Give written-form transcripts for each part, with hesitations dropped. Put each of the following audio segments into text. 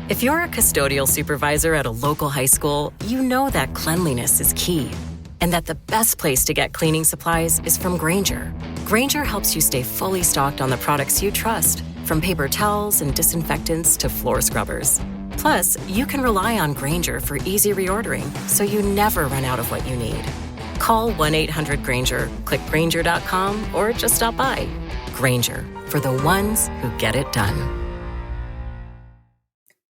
If you're a custodial supervisor at a local high school, you know that cleanliness is key, and that the best place to get cleaning supplies is from Grainger. Grainger helps you stay fully stocked on the products you trust, from paper towels and disinfectants to floor scrubbers. Plus, you can rely on Grainger for easy reordering, so you never run out of what you need. Call 1-800-GRAINGER, click Grainger.com, or just stop by. Grainger, for the ones who get it done.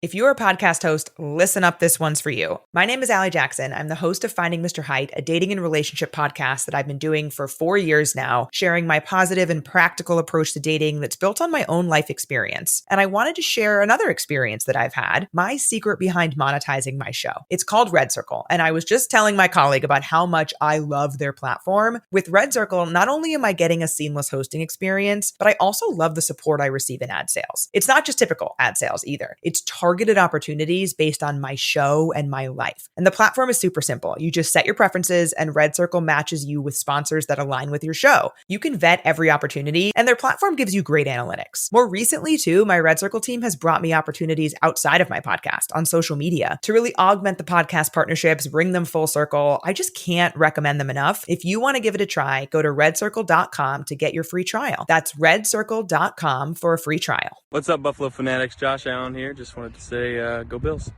If you're a podcast host, listen up, this one's for you. My name is Allie Jackson. I'm the host of Finding Mr. Height, a dating and relationship podcast that I've been doing for 4 years now, sharing my positive and practical approach to dating that's built on my own life experience. And I wanted to share another experience that I've had, my secret behind monetizing my show. It's called Red Circle, and I was just telling my colleague about how much I love their platform. With Red Circle, not only am I getting a seamless hosting experience, but I also love the support I receive in ad sales. It's not just typical ad sales either. It's targeted opportunities based on my show and my life. And the platform is super simple. You just set your preferences and Red Circle matches you with sponsors that align with your show. You can vet every opportunity and their platform gives you great analytics. More recently too, my Red Circle team has brought me opportunities outside of my podcast on social media to really augment the podcast partnerships, bring them full circle. I just can't recommend them enough. If you want to give it a try, go to redcircle.com to get your free trial. That's redcircle.com for a free trial. What's up, Buffalo Fanatics? Josh Allen here. Just wanted to say go Bills.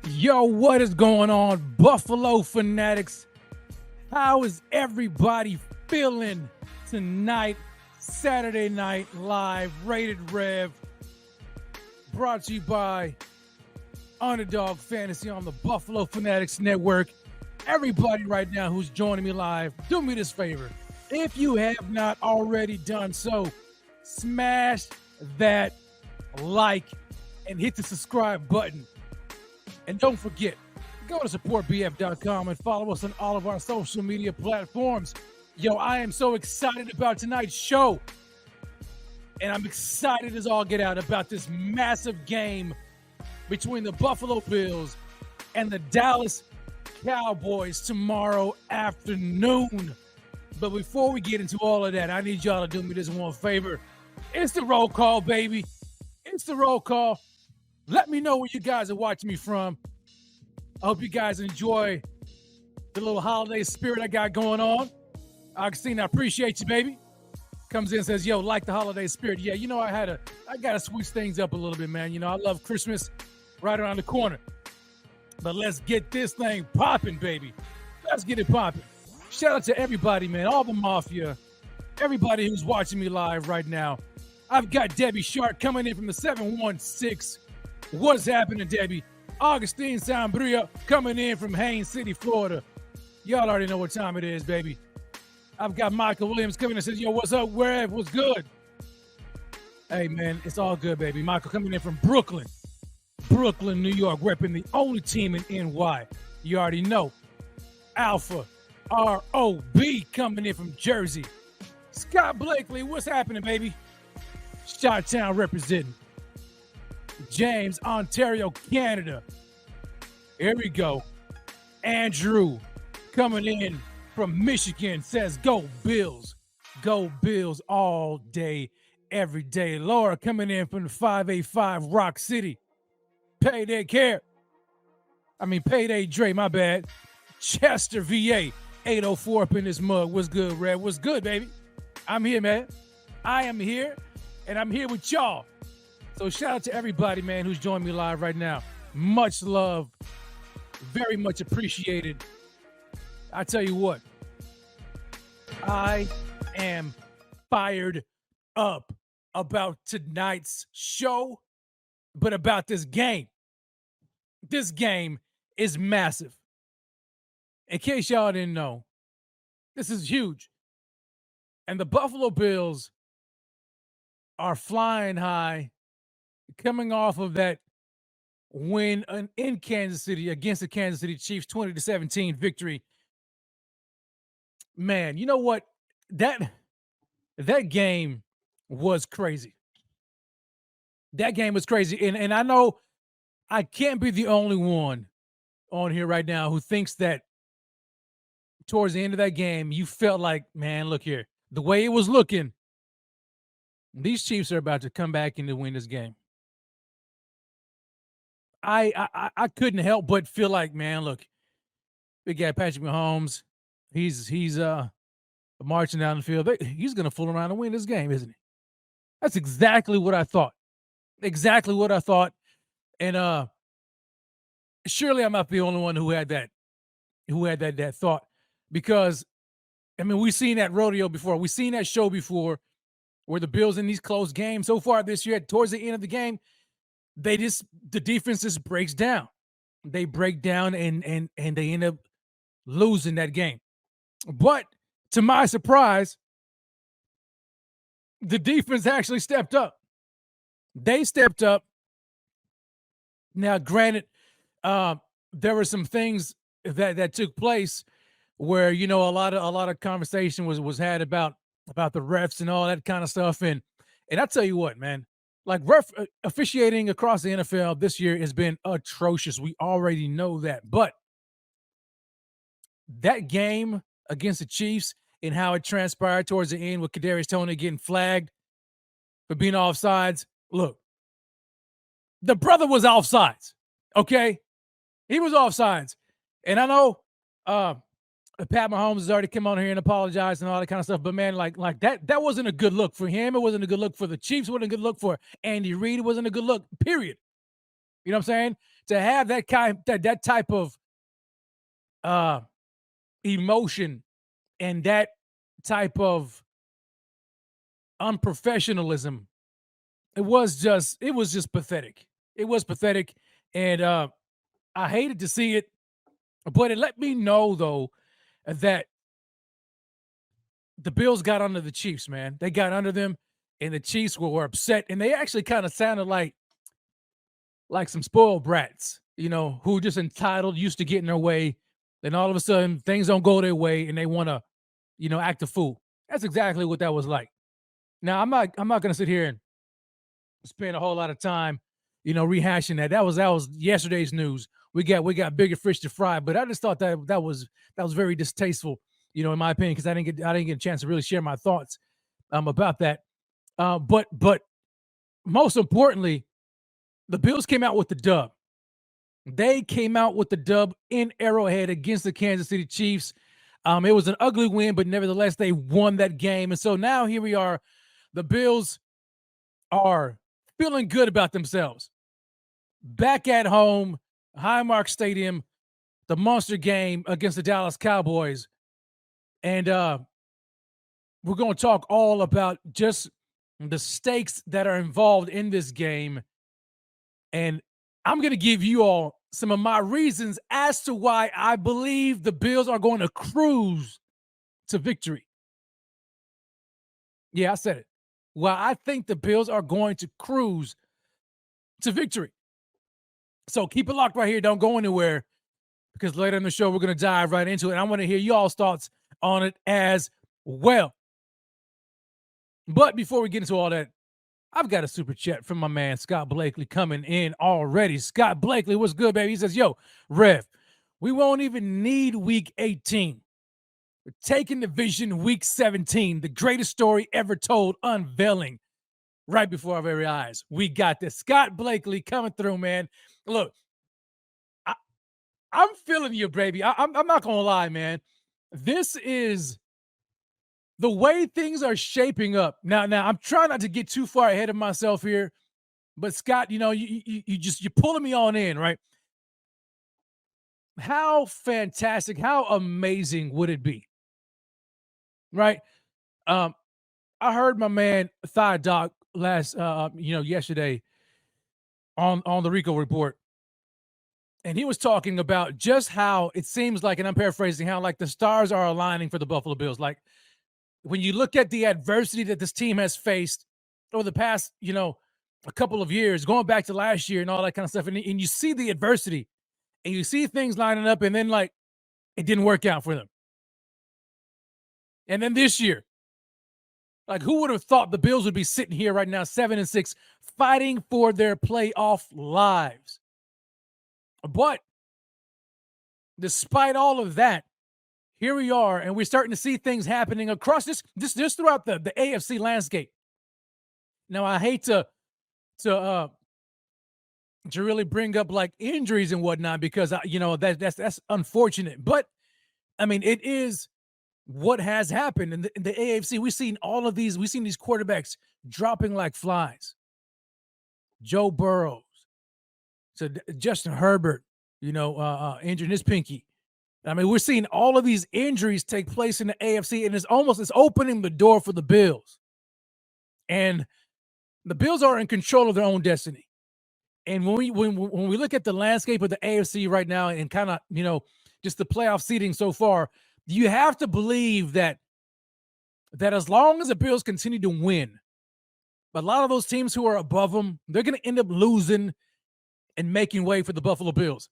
Yo, what is going on, Buffalo Fanatics? How is everybody feeling tonight? Saturday Night Live, Rated Rev, brought to you by Underdog Fantasy on the Buffalo Fanatics Network. Everybody right now who's joining me live, do me this favor. If you have not already done so, smash that like and hit the subscribe button. And don't forget, go to supportbf.com and follow us on all of our social media platforms. Yo, I am so excited about tonight's show. And I'm excited as all get out about this massive game between the Buffalo Bills and the Dallas Cowboys tomorrow afternoon. But before we get into all of that, I need y'all to do me this one favor. It's the roll call, baby. It's the roll call. Let me know where you guys are watching me from. I hope you guys enjoy the little holiday spirit I got going on. Augustine, I appreciate you, baby. Comes in and says, yo, like the holiday spirit. Yeah, you know, I got to switch things up a little bit, man. You know, I love Christmas right around the corner. But let's get this thing popping, baby. Let's get it popping. Shout out to everybody, man, all the mafia, everybody who's watching me live right now. I've got Debbie Shark coming in from the 716. What's happening, Debbie? Augustine Sambria coming in from Haines City, Florida. Y'all already know what time it is, baby. I've got Michael Williams coming in and says, yo, what's up, wherever, what's good? Hey, man, it's all good, baby. Michael coming in from Brooklyn, New York, repping the only team in NY. You already know. Alpha R.O.B. coming in from Jersey. Scott Blakely, what's happening, baby? Chi-Town representing. James, Ontario, Canada. Here we go. Andrew coming in from Michigan says, go Bills. Go Bills all day, every day. Laura coming in from the 585 Rock City. Payday Dre, my bad. Chester, VA. 804 up in this mug. What's good, Red? What's good, baby? I'm here, man. I am here, and I'm here with y'all. So shout out to everybody, man, who's joining me live right now. Much love. Very much appreciated. I tell you what, I am fired up about tonight's show, but about this game. This game is massive. In case y'all didn't know, this is huge. And the Buffalo Bills are flying high, coming off of that win in Kansas City against the Kansas City Chiefs, 20-17 victory. Man, you know what? That game was crazy. That game was crazy. And I know I can't be the only one on here right now who thinks that towards the end of that game, you felt like, man, look here, the way it was looking, these Chiefs are about to come back and to win this game. I couldn't help but feel like, man, look, big guy Patrick Mahomes, he's marching down the field. He's gonna fool around and win this game, isn't he? That's exactly what I thought. Exactly what I thought. And surely I'm not the only one who had that thought, because I mean, we've seen that rodeo before. We've seen that show before, where the Bills in these close games so far this year, towards the end of the game, the defense just breaks down. They break down and they end up losing that game. But to my surprise, the defense actually stepped up. They stepped up. Now, granted, there were some things that took place where, you know, a lot of conversation was had about the refs and all that kind of stuff. And I tell you what, man, like officiating across the NFL this year has been atrocious. We already know that. But that game against the Chiefs and how it transpired towards the end with Kadarius Toney getting flagged for being offsides. Look, the brother was offsides. Okay, he was offsides, and I know Pat Mahomes has already come on here and apologized and all that kind of stuff. But man, like that wasn't a good look for him. It wasn't a good look for the Chiefs. It wasn't a good look for Andy Reid. It wasn't a good look. Period. You know what I'm saying? To have that type of emotion and that type of unprofessionalism, it was just pathetic. It was pathetic, and I hated to see it, but it let me know though that the Bills got under the Chiefs, man. They got under them, and the Chiefs were upset, and they actually kind of sounded like some spoiled brats, you know, who just entitled, used to getting their way. Then all of a sudden things don't go their way and they want to, you know, act a fool. That's exactly what that was like. Now, I'm not going to sit here and spend a whole lot of time, you know, rehashing that. That was yesterday's news. We got bigger fish to fry, but I just thought that was very distasteful, you know, in my opinion, because I didn't get a chance to really share my thoughts about that. But most importantly, the Bills came out with the dub. They came out with the dub in Arrowhead against the Kansas City Chiefs. It was an ugly win, but nevertheless, they won that game. And so now here we are. The Bills are feeling good about themselves. Back at home, Highmark Stadium, the monster game against the Dallas Cowboys. And we're going to talk all about just the stakes that are involved in this game. And I'm going to give you all some of my reasons as to why I believe the Bills are going to cruise to victory. Yeah, I said it. Well, I think the Bills are going to cruise to victory. So keep it locked right here. Don't go anywhere, because later in the show, we're going to dive right into it. And I want to hear y'all's thoughts on it as well. But before we get into all that, I've got a super chat from my man Scott Blakely coming in already. Scott Blakely, what's good, baby? He says, yo, Rev, we won't even need week 18. We're taking the vision week 17, the greatest story ever told, unveiling right before our very eyes. We got this. Scott Blakely coming through, man. Look, I'm feeling you, baby. I'm not going to lie, man. This is the way things are shaping up. Now, I'm trying not to get too far ahead of myself here, but Scott, you know, you're pulling me on in, right? How fantastic, how amazing would it be, right? I heard my man Thigh Doc yesterday on the Rico Report, and he was talking about just how it seems like, and I'm paraphrasing, how like the stars are aligning for the Buffalo Bills. Like, when you look at the adversity that this team has faced over the past, you know, a couple of years, going back to last year and all that kind of stuff, and you see the adversity and you see things lining up, and then like it didn't work out for them. And then this year, like, who would have thought the Bills would be sitting here right now, 7-6, fighting for their playoff lives? But despite all of that, here we are, and we're starting to see things happening across this throughout the AFC landscape. Now, I hate to to really bring up like injuries and whatnot because that's unfortunate. But I mean, it is what has happened in the AFC. We've seen all of these. We've seen these quarterbacks dropping like flies. Joe Burrows, so Justin Herbert, injuring his pinky. I mean, we're seeing all of these injuries take place in the AFC, and it's opening the door for the Bills. And the Bills are in control of their own destiny. And when we look at the landscape of the AFC right now and kind of, just the playoff seeding so far, you have to believe that as long as the Bills continue to win, a lot of those teams who are above them, they're going to end up losing and making way for the Buffalo Bills.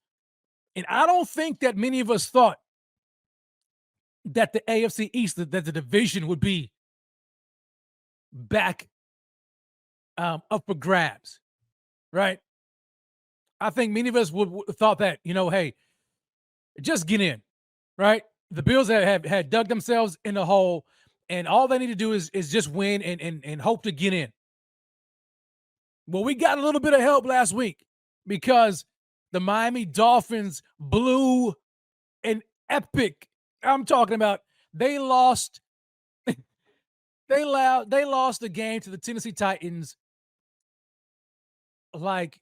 And I don't think that many of us thought that the AFC East, that the division would be back up for grabs, right? I think many of us would thought that, hey, just get in, right? The Bills had dug themselves in the hole, and all they need to do is just win and hope to get in. Well, we got a little bit of help last week because the Miami Dolphins blew an epic. I'm talking about they lost. They lost the game to the Tennessee Titans like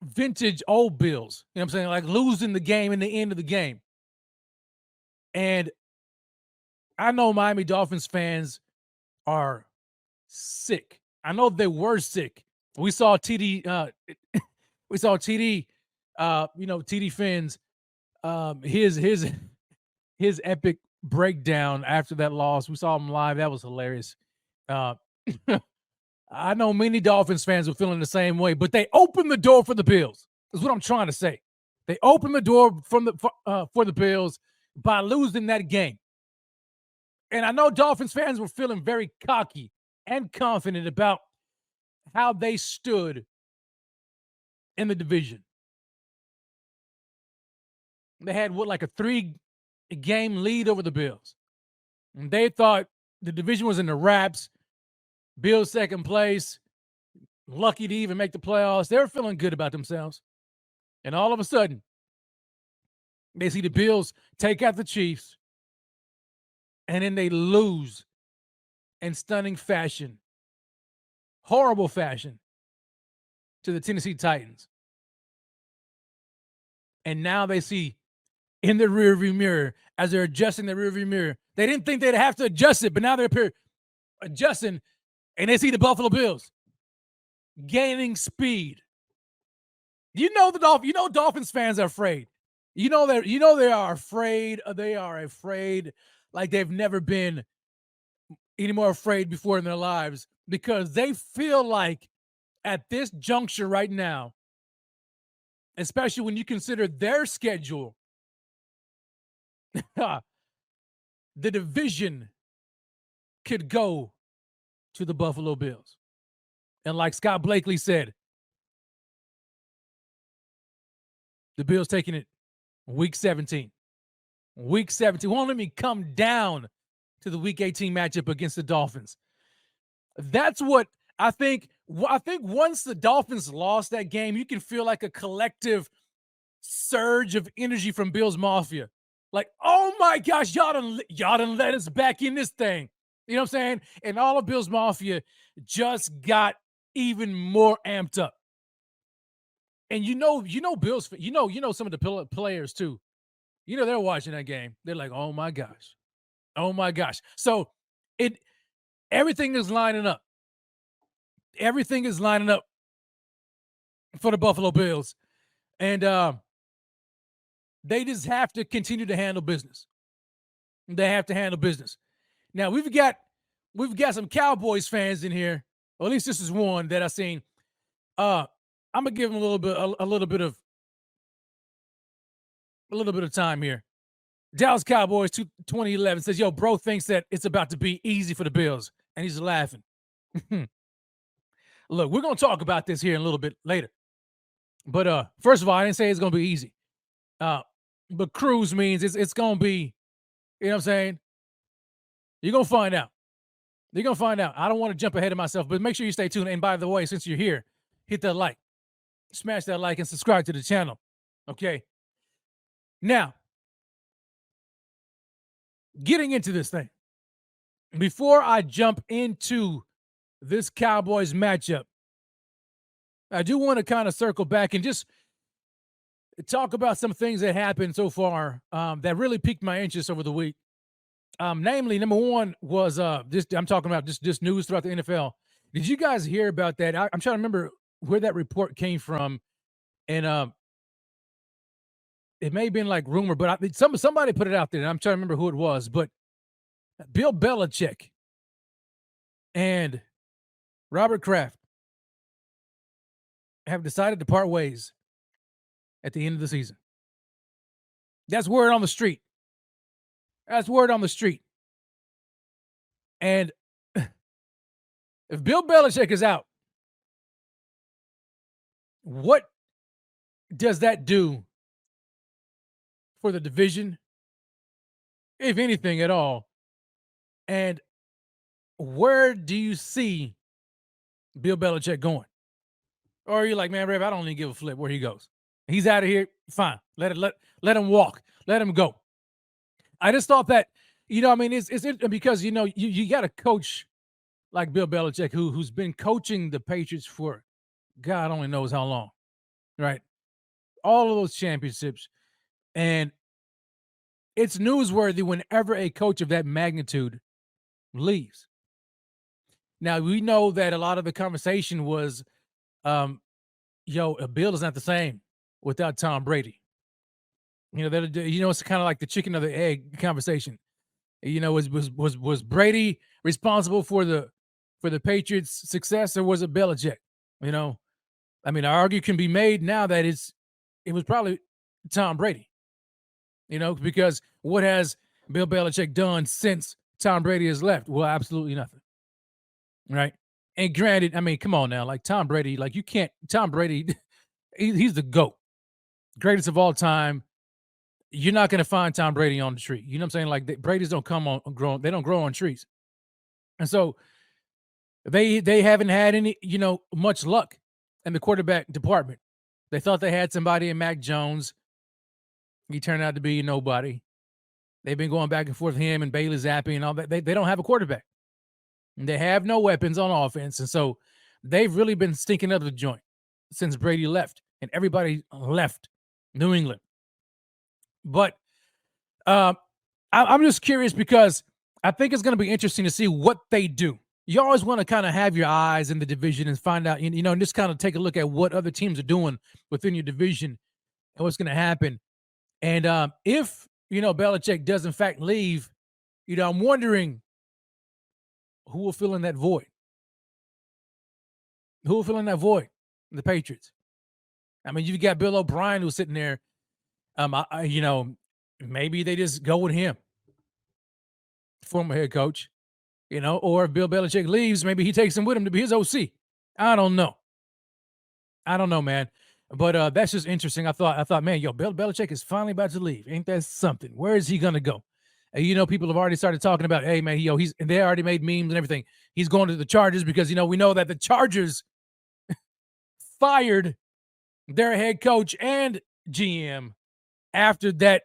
vintage old Bills. You know what I'm saying? Like losing the game in the end of the game. And I know Miami Dolphins fans are sick. I know they were sick. We saw TD TD Finn's his epic breakdown after that loss. We saw him live. That was hilarious. I know many Dolphins fans were feeling the same way, but they opened the door for the Bills. Is what I'm trying to say. They opened the door for the Bills by losing that game. And I know Dolphins fans were feeling very cocky and confident about how they stood in the division. They had like a 3-game lead over the Bills. And they thought the division was in the wraps. Bills second place, lucky to even make the playoffs. They were feeling good about themselves. And all of a sudden, they see the Bills take out the Chiefs, and then they lose in stunning fashion, horrible fashion, to the Tennessee Titans. And now they see in the rearview mirror, as they're adjusting the rearview mirror, they didn't think they'd have to adjust it, but now they're adjusting, and they see the Buffalo Bills gaining speed. Dolphins fans are afraid. They are afraid. They are afraid like they've never been any more afraid before in their lives because they feel like at this juncture right now, especially when you consider their schedule, the division could go to the Buffalo Bills. And like Scott Blakely said, the Bills taking it week 17. Week 17 won't let me come down to the week 18 matchup against the Dolphins. That's what I think. I think once the Dolphins lost that game, you can feel like a collective surge of energy from Bills Mafia. Like, oh my gosh, y'all done let us back in this thing. You know what I'm saying? And all of Bills Mafia just got even more amped up. And Bills, some of the players too. They're watching that game. They're like, oh my gosh. Oh my gosh. So everything is lining up. Everything is lining up for the Buffalo Bills. And they just have to continue to handle business. They have to handle business. Now we've got some Cowboys fans in here. Or at least this is one that I've seen. I'm gonna give them a little bit of time here. Dallas Cowboys 2011 says, "Yo, bro thinks that it's about to be easy for the Bills," and he's laughing. Look, we're gonna talk about this here in a little bit later. But first of all, I didn't say it's gonna be easy. But cruise means it's gonna be, you know what I'm saying? You're gonna find out. You're gonna find out. I don't want to jump ahead of myself, but make sure you stay tuned. And by the way, since you're here, hit that like. Smash that like and subscribe to the channel. Okay. Now, getting into this thing, before I jump into this Cowboys matchup, I do want to kind of circle back and just talk about some things that happened so far that really piqued my interest over the week. Namely, number one was I'm talking about just news throughout the NFL. Did you guys hear about that? I'm trying to remember where that report came from, and it may have been like rumor, but somebody put it out there, and I'm trying to remember who it was. But Bill Belichick and Robert Kraft have decided to part ways at the end of the season. That's word on the street. That's word on the street. And if Bill Belichick is out, what does that do for the division, if anything at all? And where do you see Bill Belichick going? Or are you like, man, Rev, I don't even give a flip where he goes. He's out of here. Fine. Let him walk. Let him go. I just thought that, it's because, you got a coach like Bill Belichick who's been coaching the Patriots for God only knows how long, right? All of those championships. And it's newsworthy whenever a coach of that magnitude leaves. Now, we know that a lot of the conversation was, Bill is not the same without Tom Brady. It's kind of like the chicken or the egg conversation. Was Brady responsible for the Patriots' success, or was it Belichick? An argument can be made now that it was probably Tom Brady. Because what has Bill Belichick done since Tom Brady has left? Well, absolutely nothing. Right? And granted, come on now, like Tom Brady, like you can't. Tom Brady, he's the GOAT, greatest of all time. You're not going to find Tom Brady on the tree. You know what I'm saying? Like Brady's don't come on grow. They don't grow on trees, and so they haven't had any much luck in the quarterback department. They thought they had somebody in Mac Jones. He turned out to be nobody. They've been going back and forth with him and Bailey Zappi and all that. They don't have a quarterback. And they have no weapons on offense, and so they've really been stinking up the joint since Brady left, and everybody left New England. But I'm just curious because I think it's going to be interesting to see what they do. You always want to kind of have your eyes in the division and find out, and just kind of take a look at what other teams are doing within your division and what's going to happen. And if, Belichick does in fact leave, I'm wondering who will fill in that void. Who will fill in that void? The Patriots. You've got Bill O'Brien who's sitting there. Maybe they just go with him, former head coach, or if Bill Belichick leaves, maybe he takes him with him to be his OC. I don't know, man. But that's just interesting. I thought, man, Bill Belichick is finally about to leave. Ain't that something? Where is he gonna go? And, people have already started talking about, hey, man, and they already made memes and everything. He's going to the Chargers because, we know that the Chargers fired their head coach and GM after that.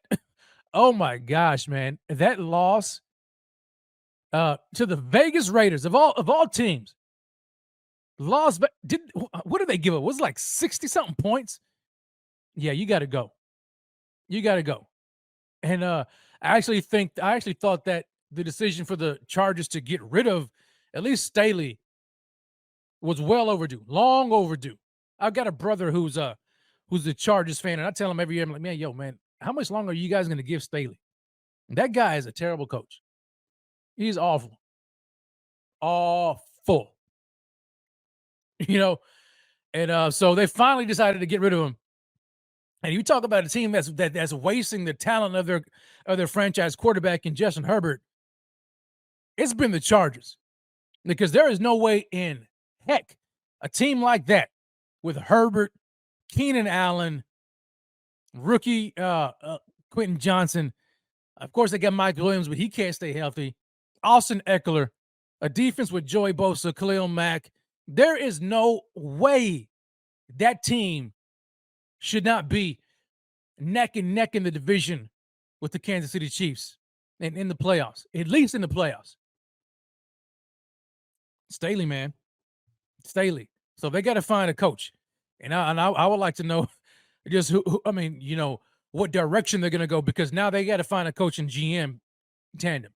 Oh my gosh, man, that loss to the Vegas Raiders of all teams. Lost, but what did they give it? Was it like 60-something points? Yeah, you got to go. And I actually thought that the decision for the Chargers to get rid of at least Staley was well overdue, long overdue. I've got a brother who's a Chargers fan, and I tell him every year, I'm like, man, how much longer are you guys going to give Staley? That guy is a terrible coach. He's awful. Awful. And so they finally decided to get rid of him. And you talk about a team that's wasting the talent of their franchise quarterback in Justin Herbert. It's been the Chargers, because there is no way in heck a team like that with Herbert, Keenan Allen, rookie Quentin Johnson. Of course, they got Mike Williams, but he can't stay healthy. Austin Eckler, a defense with Joey Bosa, Khalil Mack. There is no way that team should not be neck and neck in the division with the Kansas City Chiefs and in the playoffs, at least in the playoffs. Staley, man. Staley. So they got to find a coach. And I would like to know just what direction they're going to go, because now they got to find a coach and GM tandem.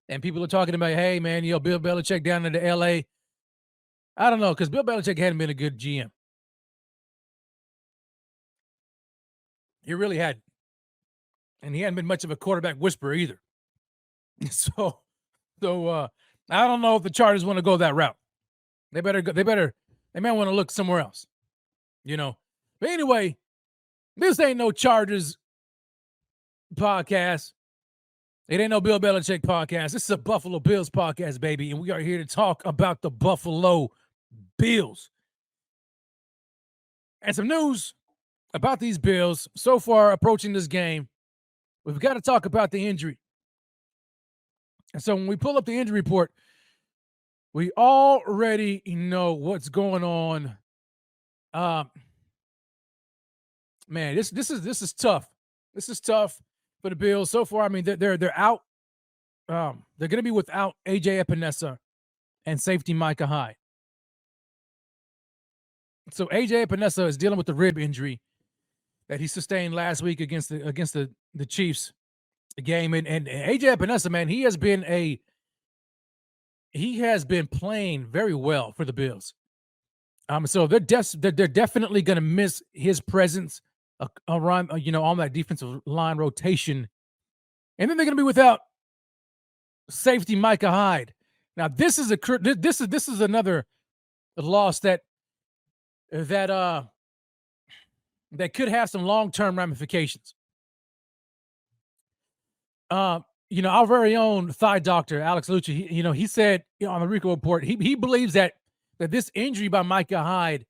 And people are talking about, hey, man, Bill Belichick down into L.A. I don't know, because Bill Belichick hadn't been a good GM. He really hadn't. And he hadn't been much of a quarterback whisperer either. So I don't know if the Chargers want to go that route. They might want to look somewhere else. But anyway, this ain't no Chargers podcast. It ain't no Bill Belichick podcast. This is a Buffalo Bills podcast, baby. And we are here to talk about the Buffalo Bills. And some news about these Bills so far approaching this game. We've got to talk about the injury. And so when we pull up the injury report, we already know what's going on. Man, this is tough. This is tough for the Bills so far. I mean, they're out. They're going to be without AJ Epinesa and safety Micah Hyde. So AJ Epinesa is dealing with the rib injury that he sustained last week against the Chiefs game, and AJ Epinesa, man, he has been playing very well for the Bills. So they're definitely going to miss his presence around, on that defensive line rotation, and then they're going to be without safety Micah Hyde. Now this is another loss that could have some long-term ramifications. Our very own thigh doctor, Alex Lucci, he said on the Rico report, he believes that this injury by Micah Hyde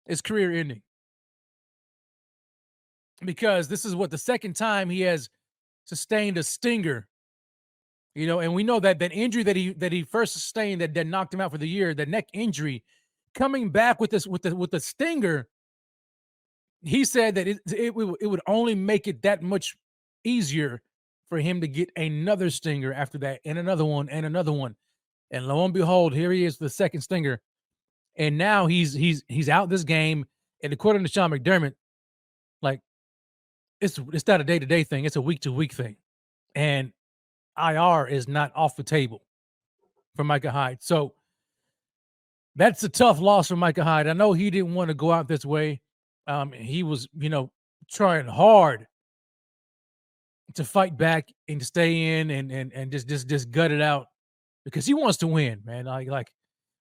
is career-ending, because this is the second time he has sustained a stinger. And we know that injury that he first sustained that knocked him out for the year, the neck injury, coming back with the stinger. He said that it would only make it that much easier for him to get another stinger after that, and another one, and another one. And lo and behold, here he is, the second stinger. And now he's out this game. And according to Sean McDermott, like, it's not a day-to-day thing, it's a week-to-week thing. And IR is not off the table for Micah Hyde. So that's a tough loss for Micah Hyde. I know he didn't want to go out this way. He was, trying hard to fight back and to stay in and just gut it out, because he wants to win, man. Like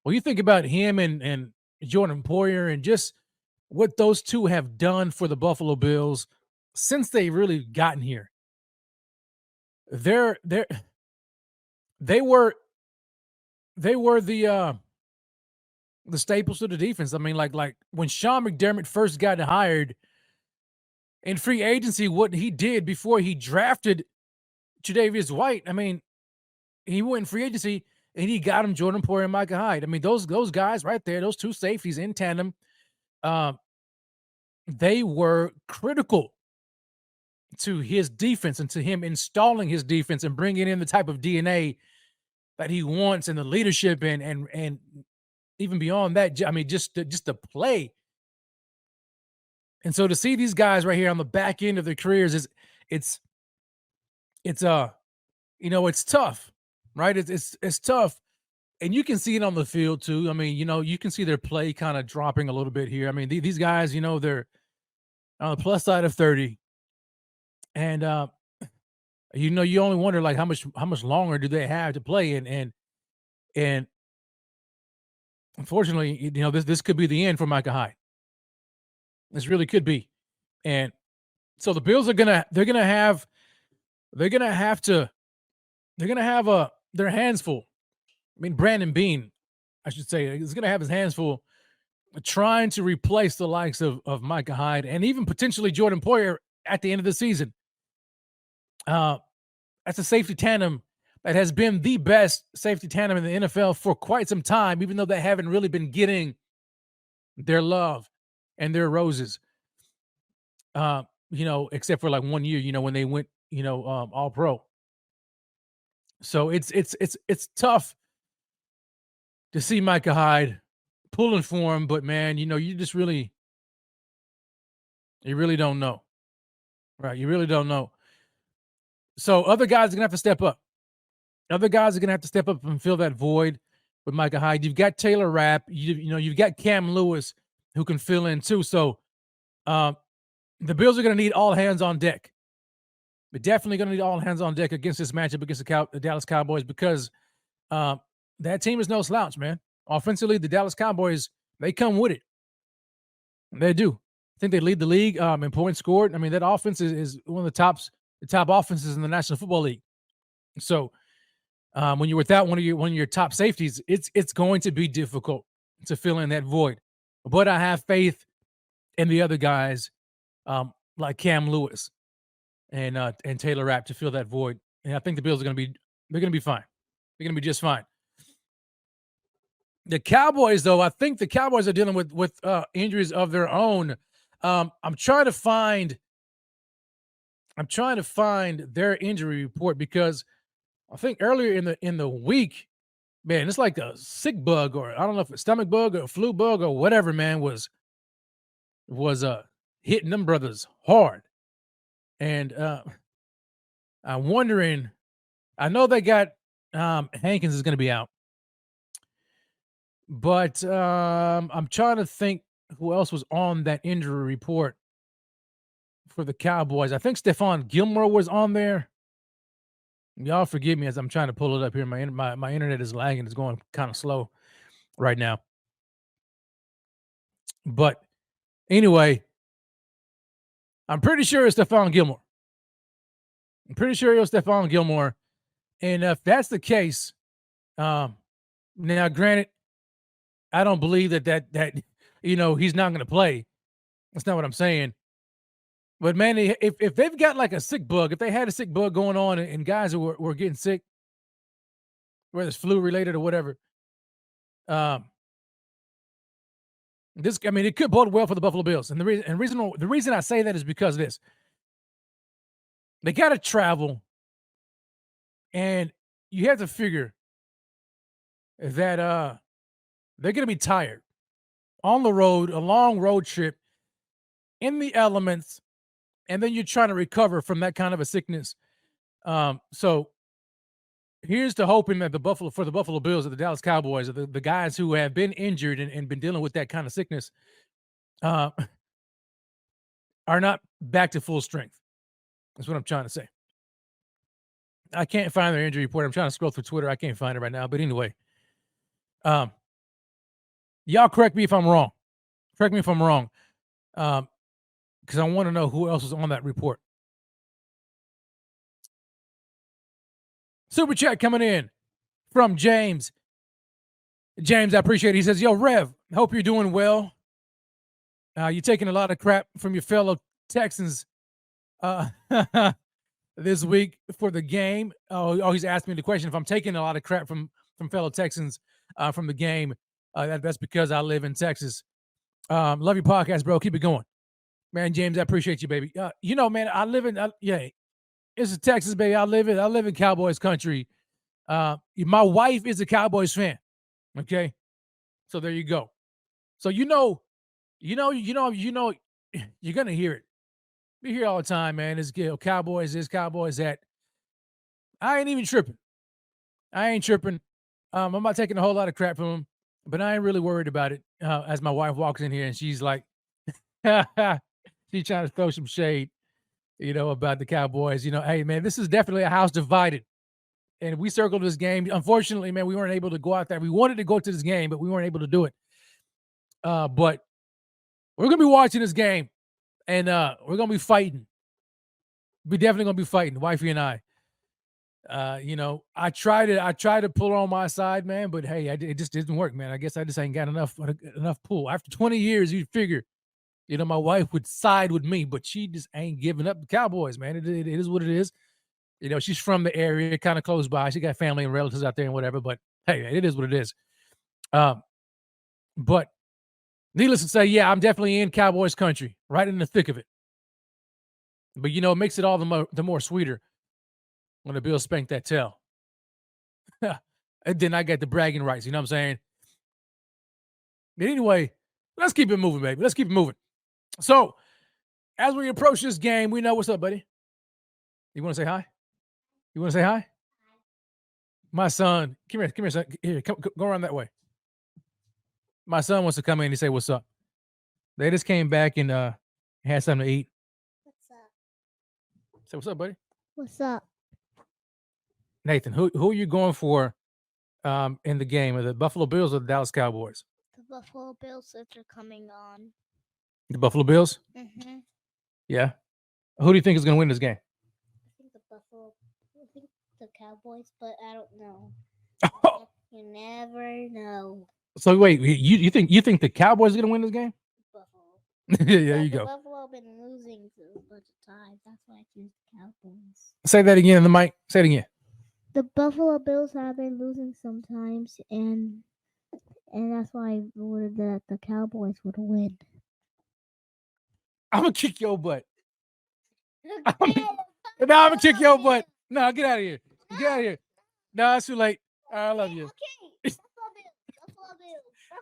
when you think about him and Jordan Poyer and just what those two have done for the Buffalo Bills since they really gotten here, they were the staples to the defense. I mean, like when Sean McDermott first got hired in free agency, what he did before he drafted Tre'Davious White, I mean, he went in free agency and he got him Jordan Poyer and Micah Hyde. I mean, those guys right there, those two safeties in tandem, they were critical to his defense and to him installing his defense and bringing in the type of DNA that he wants, and the leadership and even beyond that, I mean, just the play. And so to see these guys right here on the back end of their careers it's tough, right? It's tough, and you can see it on the field too. I mean, you can see their play kind of dropping a little bit here. I mean, these guys, they're on the plus side of 30, and you only wonder, like, how much longer do they have to play, and unfortunately, this could be the end for Micah Hyde. This really could be. And so the Bills they're gonna have their hands full. I mean, Brandon Beane, I should say, is gonna have his hands full trying to replace the likes of Micah Hyde and even potentially Jordan Poyer at the end of the season. That's a safety tandem that has been the best safety tandem in the NFL for quite some time, even though they haven't really been getting their love. and their roses. Except for like 1 year, when they went, all pro. So it's tough to see Micah Hyde pulling for him, but man, you really don't know. Right. You really don't know. So other guys are gonna have to step up. Other guys are gonna have to step up and fill that void with Micah Hyde. You've got Taylor Rapp, you've got Cam Lewis who can fill in too. So the Bills are gonna need all hands on deck. They're definitely gonna need all hands on deck against this matchup against the Dallas Cowboys, because that team is no slouch, man. Offensively, the Dallas Cowboys, they come with it. They do. I think they lead the league in points scored. I mean, that offense is one of the top offenses in the National Football League. So when you're without one of your top safeties, it's going to be difficult to fill in that void. But I have faith in the other guys, like Cam Lewis and Taylor Rapp, to fill that void. And I think the Bills they're going to be fine. They're going to be just fine. The Cowboys, though, I think the Cowboys are dealing with injuries of their own. I'm trying to find their injury report, because I think earlier in the week, man, it's like a sick bug, or I don't know if it's stomach bug or a flu bug or whatever, man, was hitting them brothers hard. And I'm wondering, I know they got Hankins is going to be out, but I'm trying to think who else was on that injury report for the Cowboys. I think Stephon Gilmore was on there. Y'all forgive me as I'm trying to pull it up here. My internet is lagging. It's going kind of slow right now. But anyway, I'm pretty sure it's Stephon Gilmore. I'm pretty sure it was Stephon Gilmore. And if that's the case, now granted, I don't believe that he's not going to play. That's not what I'm saying. But man, if they've got like a sick bug, if they had a sick bug going on and guys who were getting sick, whether it's flu related or whatever, it could bode well for the Buffalo Bills. And the reason I say that is because of this. They got to travel, and you have to figure that they're going to be tired on the road, a long road trip in the elements, and then you're trying to recover from that kind of a sickness. So here's to hoping that the Buffalo Bills or the Dallas Cowboys, or the guys who have been injured and been dealing with that kind of sickness, are not back to full strength. That's what I'm trying to say. I can't find their injury report. I'm trying to scroll through Twitter. I can't find it right now. But anyway, y'all correct me if I'm wrong. Correct me if I'm wrong. Because I want to know who else was on that report. Super chat coming in from James. James, I appreciate it. He says, yo, Rev, hope you're doing well. You're taking a lot of crap from your fellow Texans this week for the game. Oh, he's asking me the question if I'm taking a lot of crap from fellow Texans from the game. That's because I live in Texas. Love your podcast, bro. Keep it going. Man, James, I appreciate you, baby. Man, I live in it's a Texas, baby. I live in Cowboys country. My wife is a Cowboys fan. Okay, so there you go. So you're gonna hear it. You hear all the time, man. It's Cowboys this, Cowboys that. I ain't even tripping. I'm not taking a whole lot of crap from them, but I ain't really worried about it. As my wife walks in here and she's like, she's trying to throw some shade, about the Cowboys. Hey, man, this is definitely a house divided. And we circled this game. Unfortunately, man, we weren't able to go out there. We wanted to go to this game, but we weren't able to do it. But we're going to be watching this game, and we're going to be fighting. We're definitely going to be fighting, wifey and I. I tried to pull her on my side, man, but hey, it just didn't work, man. I guess I just ain't got enough pull. After 20 years, you'd figure, my wife would side with me, but she just ain't giving up the Cowboys, man. It is what it is. She's from the area, kind of close by. She got family and relatives out there and whatever, but hey, it is what it is. But Needless to say, yeah, I'm definitely in Cowboys country, right in the thick of it. But, it makes it all the more sweeter when the Bills spank that tail. And then I get the bragging rights, you know what I'm saying? But anyway, let's keep it moving, baby. Let's keep it moving. So, as we approach this game, we know what's up, buddy. You want to say hi? You want to say hi? My son, come here, son. Here, go around that way. My son wants to come in and say what's up. They just came back and had something to eat. What's up? Say what's up, buddy. What's up? Nathan, who are you going for in the game? Are the Buffalo Bills or the Dallas Cowboys? The Buffalo Bills that are coming on. The Buffalo Bills? Mm-hmm. Yeah. Who do you think is going to win this game? I think the Cowboys, but I don't know. You never know. So wait, you think the Cowboys are going to win this game? Buffalo. There you go. Buffalo been losing a bunch of times. That's why I choose the Cowboys. Say that again in the mic. Say it again. The Buffalo Bills have been losing sometimes, and that's why I voted that the Cowboys would win. I'm gonna kick your butt. I'm gonna kick your butt. No, get out of here. Get out of here. No, it's too late. I love you. Okay. Buffalo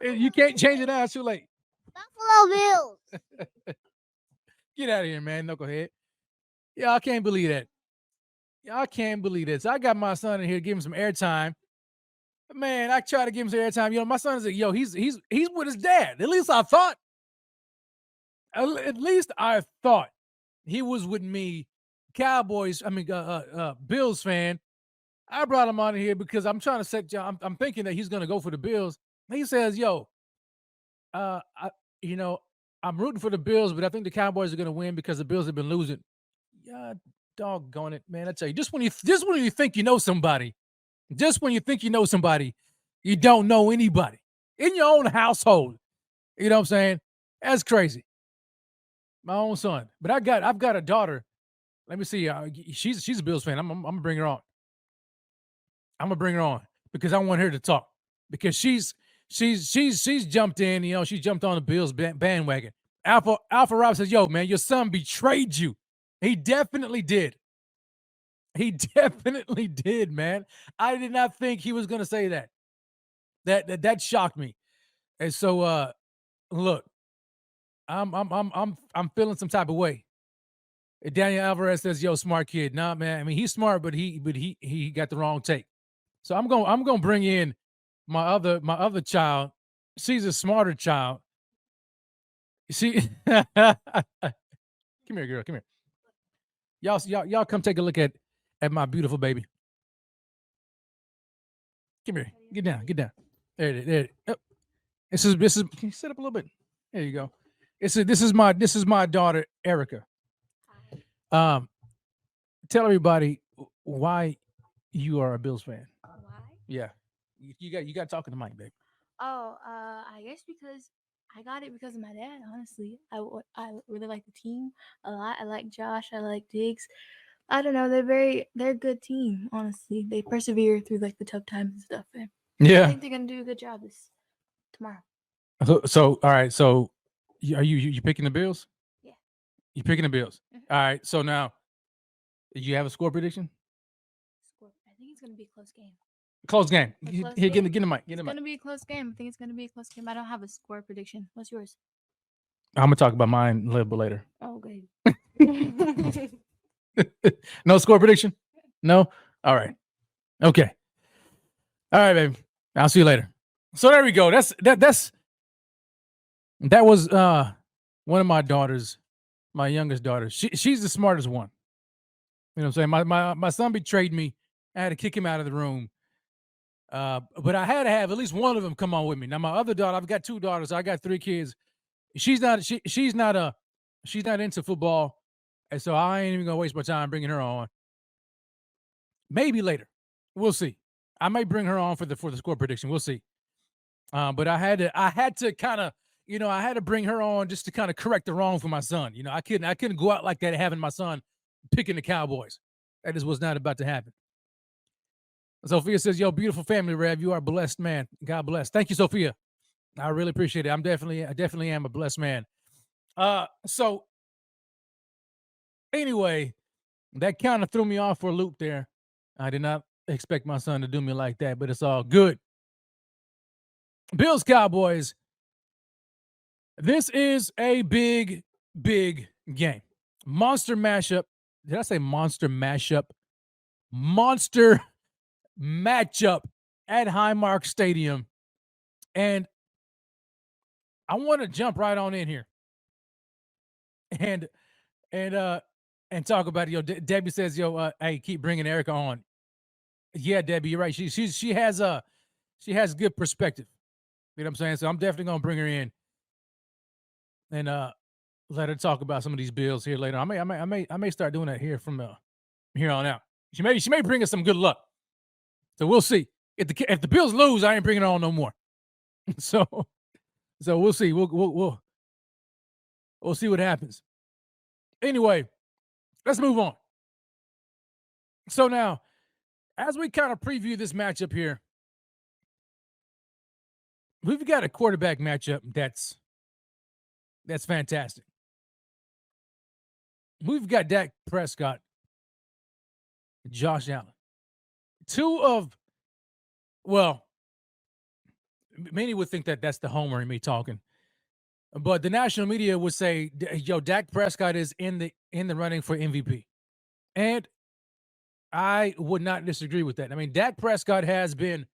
Bills. You can't change it now. It's too late. Buffalo Bills. Get out of here, man. Knucklehead. Yeah, I can't believe that. I can't believe this. I got my son in here to give him some airtime. Man, I try to give him some airtime. My son is like, he's with his dad. At least I thought. At least I thought he was with me. Cowboys, Bills fan. I brought him on here because I'm trying to set. I'm thinking that he's going to go for the Bills. He says, I'm rooting for the Bills, but I think the Cowboys are going to win because the Bills have been losing. Yeah, doggone it, man! I tell you, just when you think you know somebody, you don't know anybody in your own household. You know what I'm saying? That's crazy. My own son, but I've got a daughter. Let me see. She's a Bills fan. I'm gonna bring her on. I'm gonna bring her on because I want her to talk because she's jumped in. She jumped on the Bills bandwagon. Alpha Rob says, "Yo, man, your son betrayed you." He definitely did. He definitely did, man. I did not think he was gonna say that. That shocked me. And so, look, I'm feeling some type of way. Daniel Alvarez says, "Yo, smart kid." Nah, man. I mean, he's smart, but he got the wrong take. So I'm gonna bring in my other child. She's a smarter child. Come here, girl. Come here. Y'all come take a look at my beautiful baby. Come here. Get down. There it is. Oh. This is. Can you sit up a little bit? There you go. This is my daughter, Erica. Tell everybody why you are a Bills fan. Why? Yeah. You got to talk to the mic, babe. Oh, I guess because I got it because of my dad. Honestly, I really like the team a lot. I like Josh. I like Diggs. I don't know. They're a good team. Honestly, they persevere through like the tough times and stuff. And I think they're gonna do a good job tomorrow. So all right. So are you picking the Bills? Yeah. You picking the Bills? Mm-hmm. All right. So now, do you have a score prediction? I think it's gonna be a close game. Close game. Here, get the mic. It's gonna be a close game. I think it's gonna be a close game. I don't have a score prediction. What's yours? I'm gonna talk about mine a little bit later. Oh, good. No score prediction? No? All right. Okay. All right, baby. I'll see you later. So there we go. That was one of my daughters, my youngest daughter. She's the smartest one. You know what I'm saying? My son betrayed me. I had to kick him out of the room. But I had to have at least one of them come on with me. Now my other daughter, I've got two daughters. So I got three kids. She's not into football. And so I ain't even gonna waste my time bringing her on. Maybe later, we'll see. I might bring her on for the score prediction. We'll see. But I had to kind of, I had to bring her on just to kind of correct the wrong for my son. I couldn't go out like that having my son picking the Cowboys. That just was not about to happen. Sophia says, "Yo, beautiful family, Rev. You are blessed, man. God bless." Thank you, Sophia. I really appreciate it. I definitely am a blessed man. So anyway, that kind of threw me off for a loop there. I did not expect my son to do me like that, but it's all good. Bills Cowboys. This is a big, big game. Monster mashup. Did I say monster mashup? Monster matchup at Highmark Stadium. And I want to jump right on in here and and talk about it. Debbie says, hey, keep bringing Erica on. Yeah, Debbie, you're right. She has good perspective. You know what I'm saying? So I'm definitely gonna bring her in and let her talk about some of these bills here later. I may start doing that here from here on out. She may bring us some good luck. So we'll see. If the Bills lose, I ain't bringing her on no more. so we'll see. We'll see what happens. Anyway, let's move on. So now, as we kind of preview this matchup here, we've got a quarterback matchup that's fantastic. We've got Dak Prescott, Josh Allen. Many would think that that's the homer in me talking, but the national media would say, Dak Prescott is in the running for MVP. And I would not disagree with that. I mean, Dak Prescott has been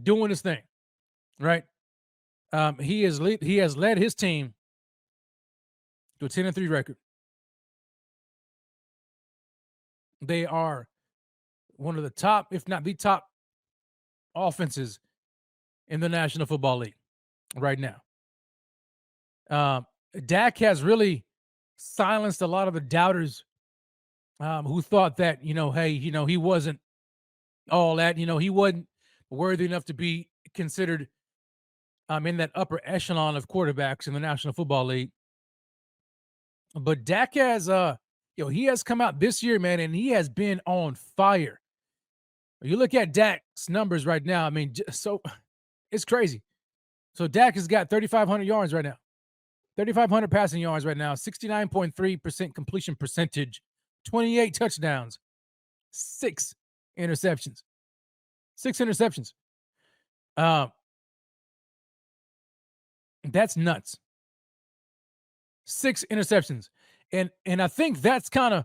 doing his thing, right? He has led his team to a 10-3 record. They are one of the top, if not the top, offenses in the National Football League right now. Dak has really silenced a lot of the doubters who thought that, he wasn't all that, he wasn't worthy enough to be considered in that upper echelon of quarterbacks in the National Football League. But Dak has, he has come out this year, man, and he has been on fire. You look at Dak's numbers right now, I mean, so it's crazy. So Dak has got 3,500 yards right now, 3,500 passing yards right now, 69.3% completion percentage, 28 touchdowns, 6 interceptions. 6 interceptions. That's nuts. 6 interceptions. And I think that's kind of,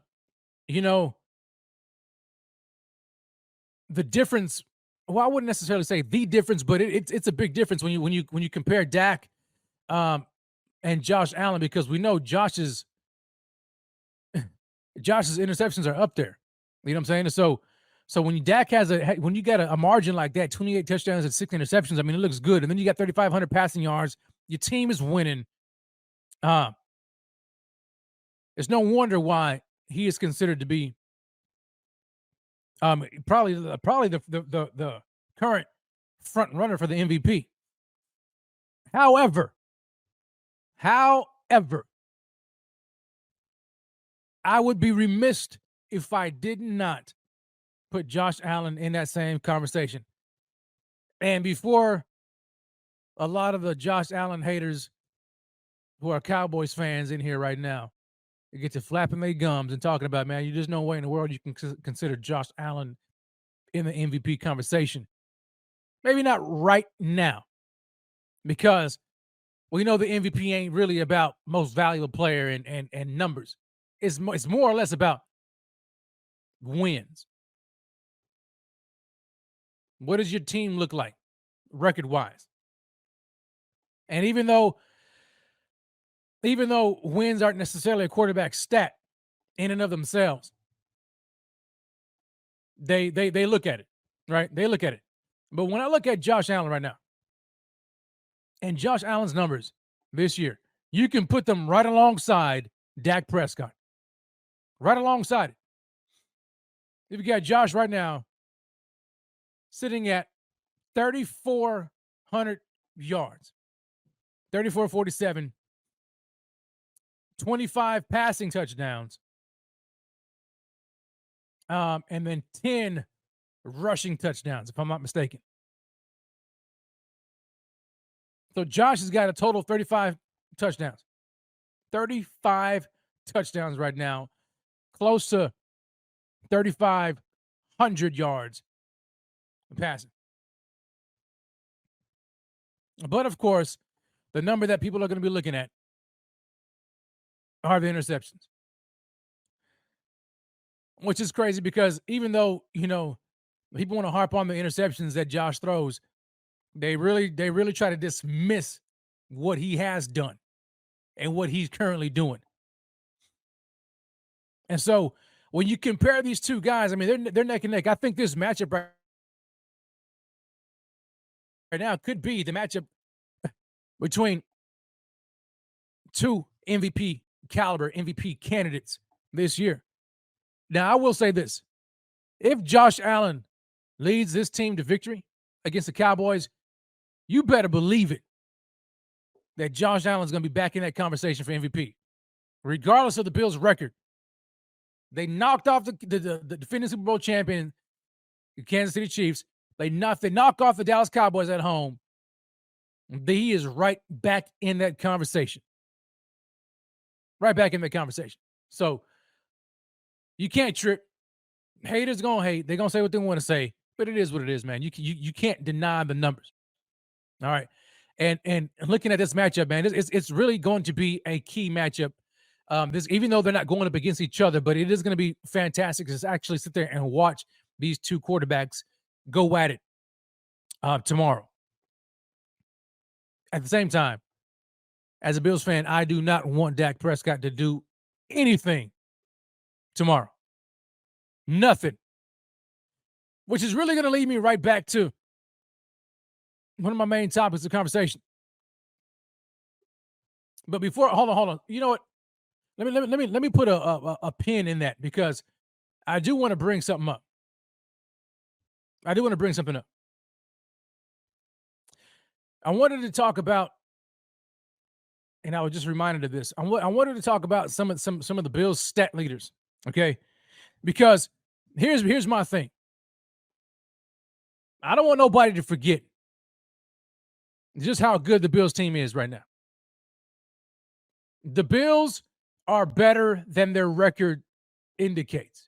the difference. Well, I wouldn't necessarily say the difference, but it's a big difference when you compare Dak and Josh Allen, because we know Josh's interceptions are up there. You know what I'm saying? So when when you got a margin like that, 28 touchdowns and 6 interceptions, I mean, it looks good. And then you got 3,500 passing yards. Your team is winning. It's no wonder why he is considered to be probably the current front runner for the MVP. However, I would be remiss if I did not put Josh Allen in that same conversation. And before a lot of the Josh Allen haters who are Cowboys fans in here right now, they get to flapping their gums and talking about, man, there's no way in the world you can consider Josh Allen in the MVP conversation. Maybe not right now, because we know the MVP ain't really about most valuable player and numbers. It's more or less about wins. What does your team look like record-wise? And even though wins aren't necessarily a quarterback stat in and of themselves, they look at it, right? They look at it. But when I look at Josh Allen right now, and Josh Allen's numbers this year, you can put them right alongside Dak Prescott. Right alongside it. If you got Josh right now sitting at 3,400 yards, 3,447, 25 passing touchdowns, and then 10 rushing touchdowns, if I'm not mistaken. So Josh has got a total of 35 touchdowns. 35 touchdowns right now. Close to 3,500 yards passing. But, of course, the number that people are going to be looking at are the interceptions. Which is crazy because even though, people want to harp on the interceptions that Josh throws, they really try to dismiss what he has done and what he's currently doing. And so when you compare these two guys, I mean, they're neck and neck. I think this matchup right now could be the matchup between two MVP caliber MVP candidates this year. Now, I will say this. If Josh Allen leads this team to victory against the Cowboys, you better believe it that Josh Allen's going to be back in that conversation for MVP. Regardless of the Bills' record, they knocked off the defending Super Bowl champion, the Kansas City Chiefs. They knock off the Dallas Cowboys at home. He is right back in that conversation. Right back in that conversation. So you can't trip. Haters gonna hate. They're gonna say what they want to say, but it is what it is, man. You can't deny the numbers. All right. And looking at this matchup, man, it's really going to be a key matchup. Even though they're not going up against each other, but it is going to be fantastic to actually sit there and watch these two quarterbacks go at it tomorrow. At the same time, as a Bills fan, I do not want Dak Prescott to do anything tomorrow. Nothing. Which is really going to lead me right back to one of my main topics of conversation. But before, hold on. You know what? Let me put a pin in that because I do want to bring something up. I wanted to talk about, and I was just reminded of this. I wanted to talk about some of the Bills' stat leaders, okay? Because here's my thing. I don't want nobody to forget just how good the Bills team is right now. The Bills are better than their record indicates.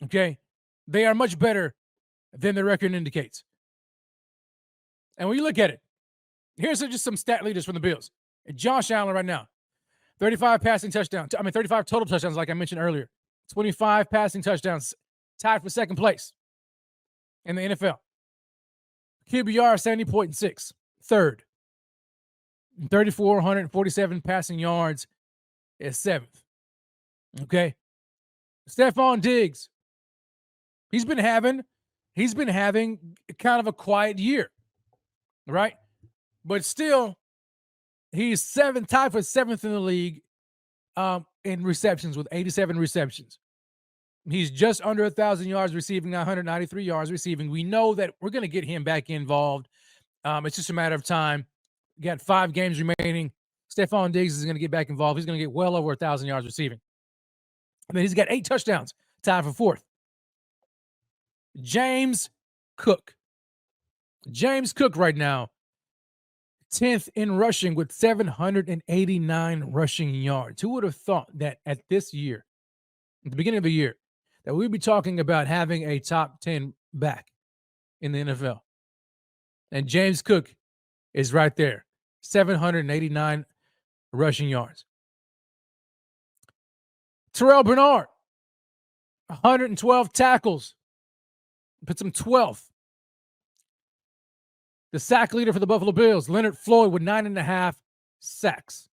Okay? They are much better than their record indicates. And when you look at it, here's just some stat leaders from the Bills. Josh Allen right now, 35 total touchdowns, like I mentioned earlier. 25 passing touchdowns, tied for second place in the NFL. QBR 70.6, third. 3,447 passing yards is seventh. Okay. Stephon Diggs. He's been having kind of a quiet year. Right? But still, he's tied for seventh in the league in receptions with 87 receptions. He's just under 1,000 yards receiving, 993 yards receiving. We know that we're going to get him back involved. It's just a matter of time. Got 5 games remaining. Stephon Diggs is going to get back involved. He's going to get well over 1,000 yards receiving. And then he's got 8 touchdowns, tied for fourth. James Cook. James Cook right now, 10th in rushing with 789 rushing yards. Who would have thought that at this year, at the beginning of the year, that we'd be talking about having a top 10 back in the NFL? And James Cook is right there, 789 rushing yards. Terrell Bernard, 112 tackles, puts him 12th. The sack leader for the Buffalo Bills, Leonard Floyd, with 9.5 sacks.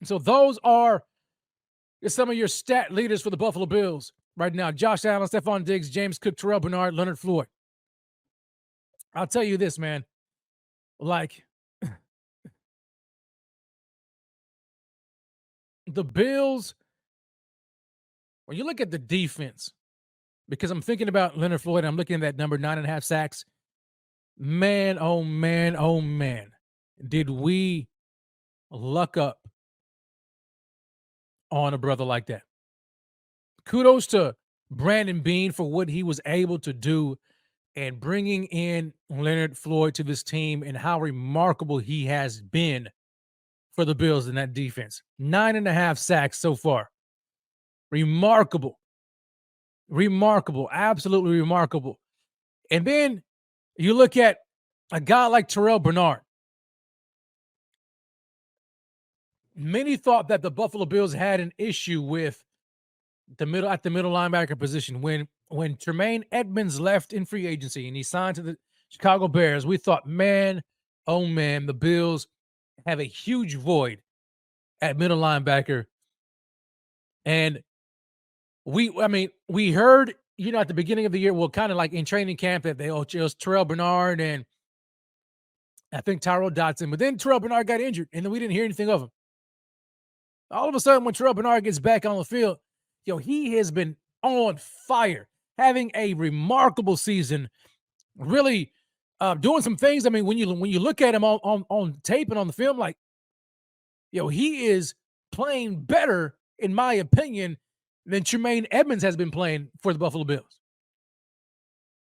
So those are some of your stat leaders for the Buffalo Bills right now. Josh Allen, Stephon Diggs, James Cook, Terrell Bernard, Leonard Floyd. I'll tell you this, man. Like, the Bills, when you look at the defense, because I'm thinking about Leonard Floyd, I'm looking at that number, 9.5 sacks. Man, oh man, did we luck up on a brother like that. Kudos to Brandon Beane for what he was able to do and bringing in Leonard Floyd to this team and how remarkable he has been for the Bills in that defense. 9.5 sacks so far. Remarkable. Remarkable. Absolutely remarkable. And then you look at a guy like Terrell Bernard. Many thought that the Buffalo Bills had an issue with the middle linebacker position when Tremaine Edmonds left in free agency and he signed to the Chicago Bears. We thought, man, oh man, the Bills have a huge void at middle linebacker. And we heard, at the beginning of the year, well, kind of like in training camp, that it was Terrell Bernard and I think Tyrell Dodson. But then Terrell Bernard got injured, and then we didn't hear anything of him. All of a sudden, when Terrell Bernard gets back on the field, he has been on fire, having a remarkable season, really doing some things. I mean, when you look at him on tape and on the film, like, he is playing better, in my opinion, than Tremaine Edmonds has been playing for the Buffalo Bills.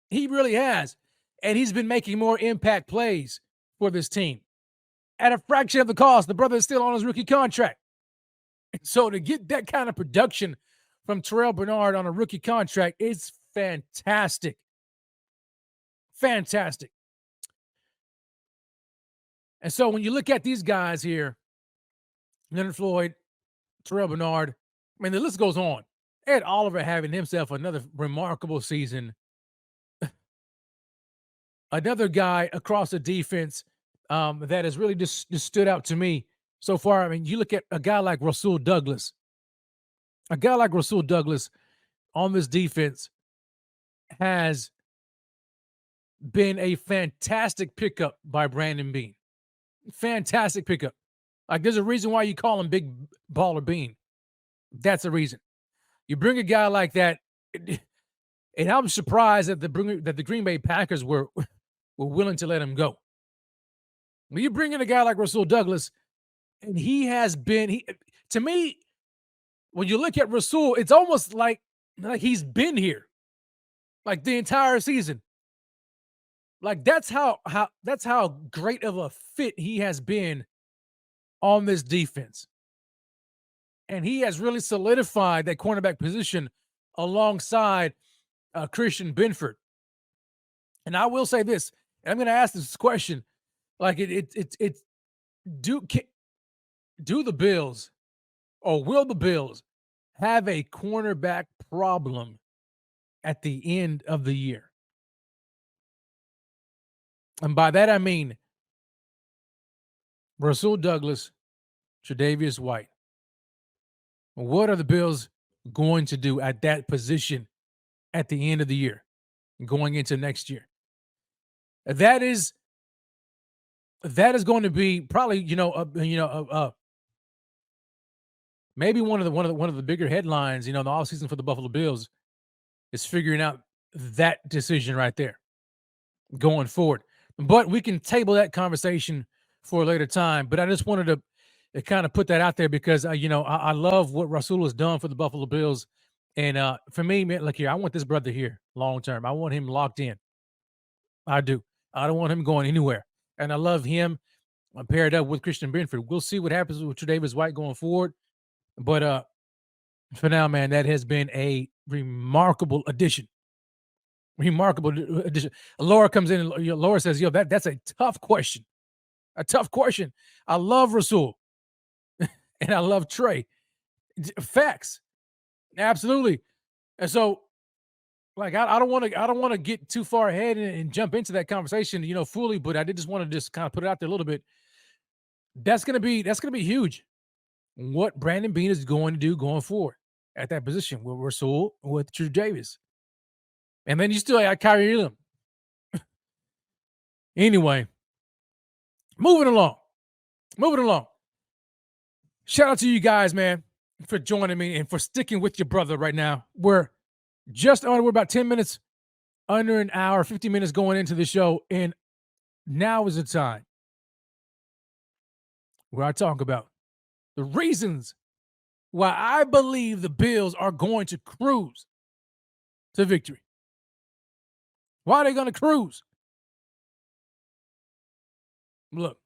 He really has. And he's been making more impact plays for this team. At a fraction of the cost, the brother is still on his rookie contract. So to get that kind of production from Terrell Bernard on a rookie contract is fantastic. Fantastic. And so when you look at these guys here, Leonard Floyd, Terrell Bernard, I mean, the list goes on. Ed Oliver having himself another remarkable season. Another guy across the defense that has really just stood out to me so far. I mean, you look at a guy like Rasul Douglas. A guy like Rasul Douglas on this defense has been a fantastic pickup by Brandon Beane. Fantastic pickup. Like, there's a reason why you call him Big Baller Beane. That's the reason. You bring a guy like that, and I'm surprised that the Green Bay Packers were willing to let him go. When you bring in a guy like Rasul Douglas, and he has been, to me, when you look at Rasul, it's almost like he's been here, like the entire season. Like, that's how great of a fit he has been on this defense. And he has really solidified that cornerback position alongside Christian Benford. And I will say this, and I'm going to ask this question, like, do the Bills, or will the Bills have a cornerback problem at the end of the year? And by that, I mean Rasul Douglas, Tre'Davious White. What are the Bills going to do at that position at the end of the year, going into next year? That is going to be probably, maybe one of the bigger headlines, the offseason for the Buffalo Bills is figuring out that decision right there going forward. But we can table that conversation for a later time. But I just wanted to kind of put that out there because, I love what Rasul has done for the Buffalo Bills. And for me, man, look here, I want this brother here long term. I want him locked in. I do. I don't want him going anywhere. And I love him paired up with Christian Benford. We'll see what happens with Tre'Davious White going forward. But for now, man, that has been a remarkable addition. Remarkable addition. Laura comes in and Laura says, that's a tough question. A tough question. I love Rasul. And I love Trey. Facts. Absolutely. And so, like, I don't want to get too far ahead and jump into that conversation, fully, but I did just want to just kind of put it out there a little bit. That's gonna be huge. What Brandon Beane is going to do going forward at that position with Rasul, with Tre'Davious. And then you still got Kyrie Elam. Anyway, moving along. Shout out to you guys, man, for joining me and for sticking with your brother right now. We're about 10 minutes, under an hour, 50 minutes going into the show. And now is the time where I talk about the reasons why I believe the Bills are going to cruise to victory. Why are they going to cruise? Look,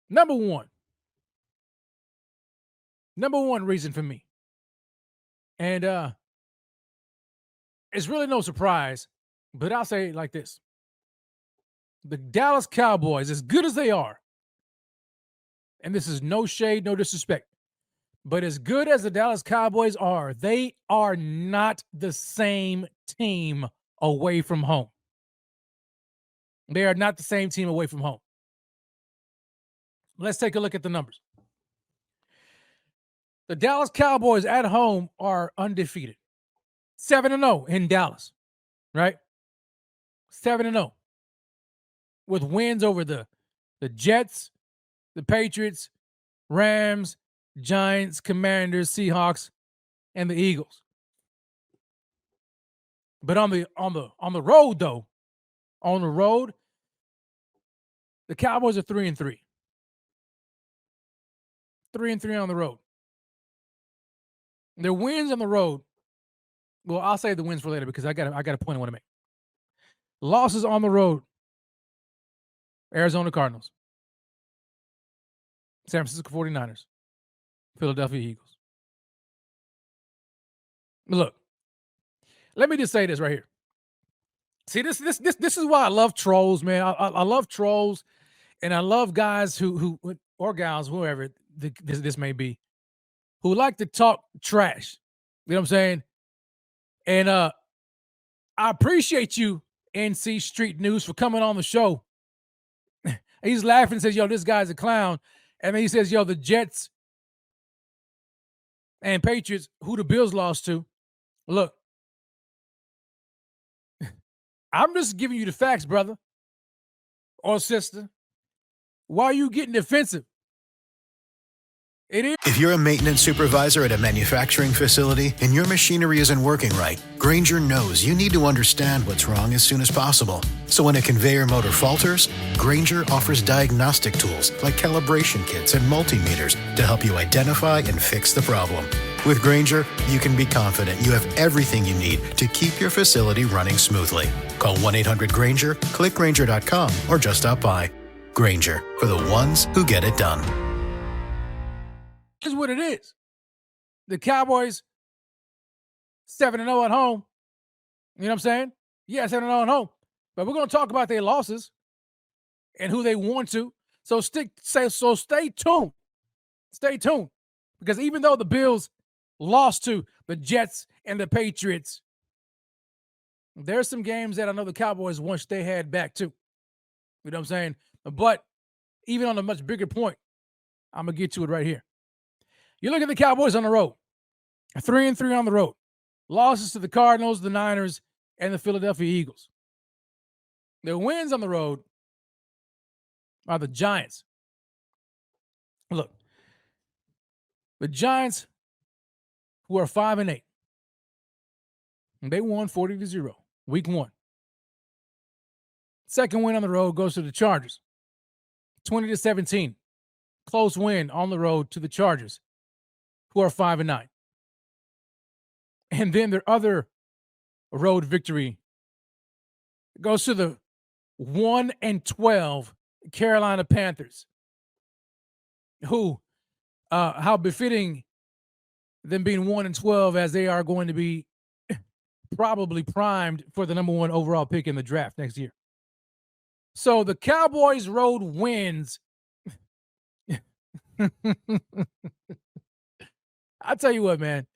number one reason for me, and it's really no surprise, but I'll say it like this. The Dallas Cowboys, as good as they are, and this is no shade, no disrespect, but as good as the Dallas Cowboys are, they are not the same team away from home. They are not the same team away from home. Let's take a look at the numbers. The Dallas Cowboys at home are undefeated. 7-0 in Dallas, right? 7-0. With wins over the Jets, the Patriots, Rams, Giants, Commanders, Seahawks, and the Eagles. But on the road, though, the Cowboys are 3-3. 3-3 on the road. Their wins on the road. Well, I'll save the wins for later because I got a point I want to make. Losses on the road. Arizona Cardinals, San Francisco 49ers, Philadelphia Eagles. Look, let me just say this right here. See, this is why I love trolls, man. I love trolls, and I love guys who or gals, whoever this may be, who like to talk trash. You know what I'm saying? And I appreciate you, NC Street News, for coming on the show. He's laughing and says, yo, this guy's a clown. And then he says, yo, the Jets and Patriots, who the Bills lost to. Look, I'm just giving you the facts, brother or sister. Why are you getting defensive? It is. If you're a maintenance supervisor at a manufacturing facility and your machinery isn't working right, Grainger knows you need to understand what's wrong as soon as possible. So when a conveyor motor falters, Grainger offers diagnostic tools like calibration kits and multimeters to help you identify and fix the problem. With Grainger, you can be confident you have everything you need to keep your facility running smoothly. Call 1-800-GRAINGER, click Grainger.com, or just stop by. Grainger, for the ones who get it done. Here's what it is. The Cowboys, 7-0 at home. You know what I'm saying? Yeah, 7-0 at home. But we're going to talk about their losses and who they won to. So stay tuned. Stay tuned. Because even though the Bills lost to the Jets and the Patriots, there's some games that I know the Cowboys wish they had back too. You know what I'm saying? But even on a much bigger point, I'm going to get to it right here. You look at the Cowboys on the road, 3-3 on the road. Losses to the Cardinals, the Niners, and the Philadelphia Eagles. Their wins on the road are the Giants. Look, the Giants, who are 5-8, they won 40-0, week 1. Second win on the road goes to the Chargers, 20-17. Close win on the road to the Chargers, who are 5-9. And then their other road victory goes to the 1-12 Carolina Panthers, who, how befitting them being 1-12 as they are going to be probably primed for the number 1 overall pick in the draft next year. So the Cowboys road wins. I tell you what, man.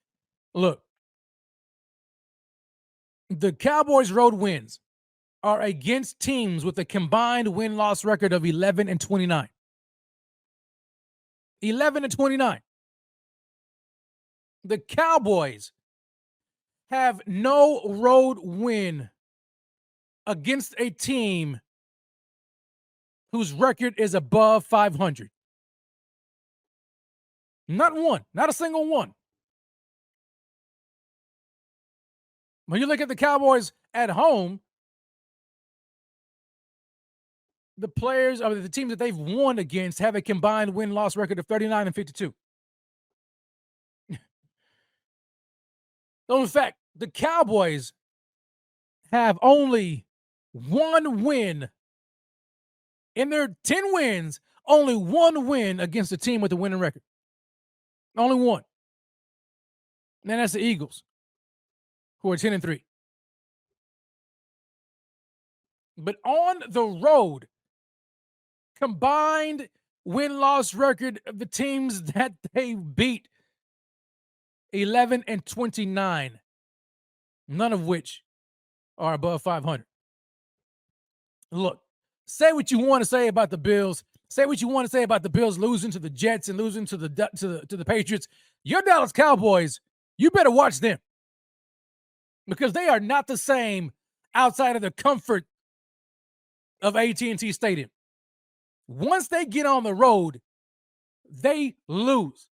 Look, the Cowboys road wins are against teams with a combined win-loss record of 11-29. 11-29. The Cowboys have no road win against a team whose record is above 500. Not one, not a single one. When you look at the Cowboys at home, the players or the teams that they've won against have a combined win-loss record of 39-52. So in fact, the Cowboys have only one win. In their 10 wins, only one win against a team with a winning record. Only one. And that's the Eagles, who are 10-3. But on the road, combined win-loss record of the teams that they beat, 11-29, none of which are above 500. Look, say what you want to say about the Bills. Say what you want to say about the Bills losing to the Jets and losing to the Patriots. Your Dallas Cowboys, you better watch them, because they are not the same outside of the comfort of AT&T Stadium. Once they get on the road, they lose.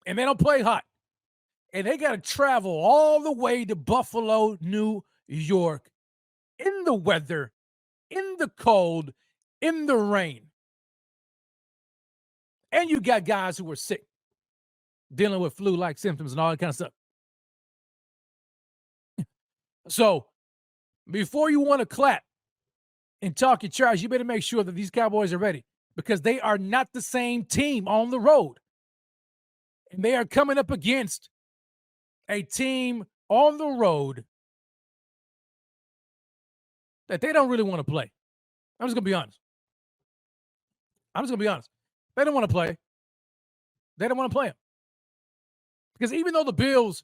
And they don't play hot. And they got to travel all the way to Buffalo, New York, in the weather, in the cold, in the rain. And you got guys who are sick, dealing with flu-like symptoms and all that kind of stuff. So, before you want to clap and talk your trash, you better make sure that these Cowboys are ready, because they are not the same team on the road. And they are coming up against a team on the road that they don't really want to play. I'm just going to be honest. They don't want to play. They don't want to play them. Because even though the Bills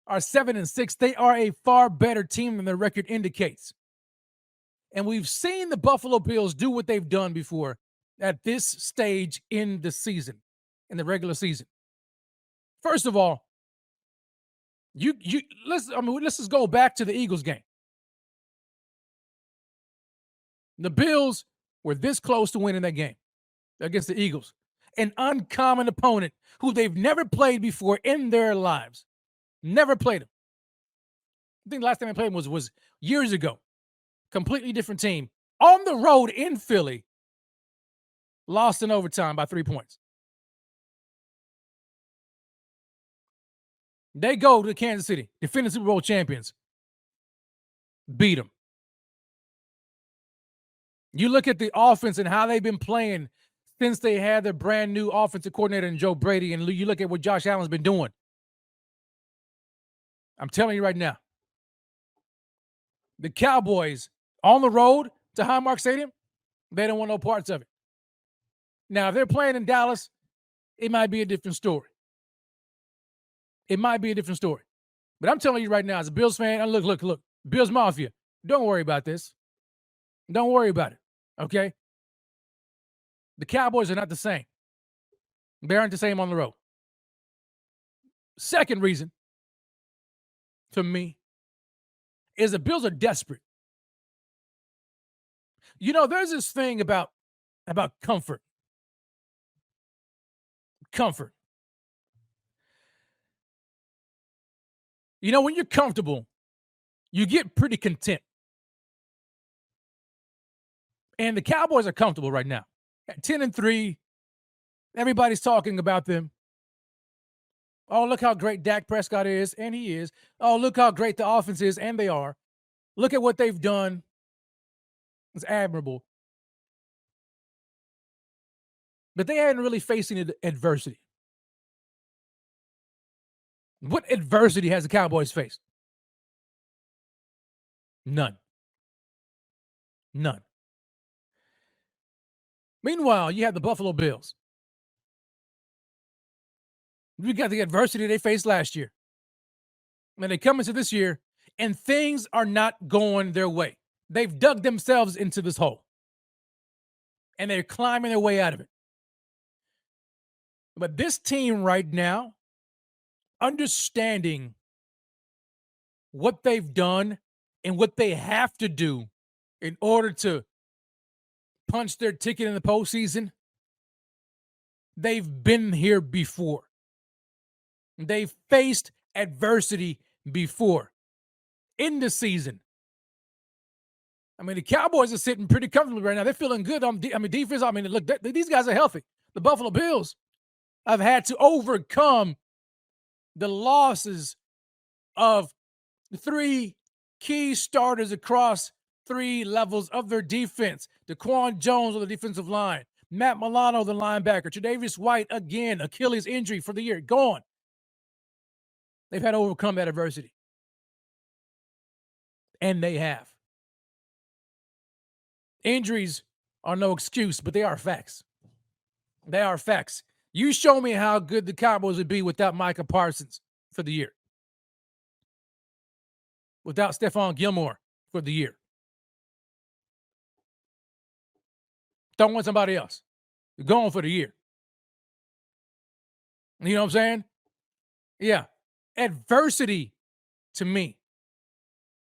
are 7-6, they are a far better team than their record indicates. And we've seen the Buffalo Bills do what they've done before at this stage in the season, in the regular season. First of all, let's just go back to the Eagles game. The Bills were this close to winning that game against the Eagles, an uncommon opponent who they've never played before in their lives. Never played them. I think the last time I played them was years ago. Completely different team. On the road in Philly, lost in overtime by 3 points. They go to Kansas City, defending Super Bowl champions. Beat them. You look at the offense and how they've been playing since they had their brand new offensive coordinator in Joe Brady, and you look at what Josh Allen's been doing. I'm telling you right now, the Cowboys on the road to Highmark Stadium, they don't want no parts of it. Now, if they're playing in Dallas, it might be a different story. But I'm telling you right now, as a Bills fan, and look, Bills Mafia, don't worry about this. Don't worry about it, okay? The Cowboys are not the same. They aren't the same on the road. Second reason, to me, is the Bills are desperate. You know, there's this thing about comfort. Comfort. You know, when you're comfortable, you get pretty content. And the Cowboys are comfortable right now. At 10-3, everybody's talking about them. Oh, look how great Dak Prescott is, and he is. Oh, look how great the offense is, and they are. Look at what they've done. It's admirable. But they hadn't really faced any adversity. What adversity has the Cowboys faced? None. Meanwhile, you have the Buffalo Bills. We got the adversity they faced last year. And they come into this year, and things are not going their way. They've dug themselves into this hole. And they're climbing their way out of it. But this team right now, understanding what they've done and what they have to do in order to punch their ticket in the postseason, they've been here before. They've faced adversity before in the season. I mean, the Cowboys are sitting pretty comfortably right now. They're feeling good on defense. I mean, look, these guys are healthy. The Buffalo Bills have had to overcome the losses of The 3 key starters across 3 levels of their defense. Daquan Jones on the defensive line. Matt Milano, the linebacker. Tre'Davious White, again, Achilles injury for the year. Gone. They've had to overcome that adversity. And they have. Injuries are no excuse, but they are facts. They are facts. You show me how good the Cowboys would be without Micah Parsons for the year. Without Stephon Gilmore for the year. Don't want somebody else. You're going for the year. You know what I'm saying? Yeah. Adversity to me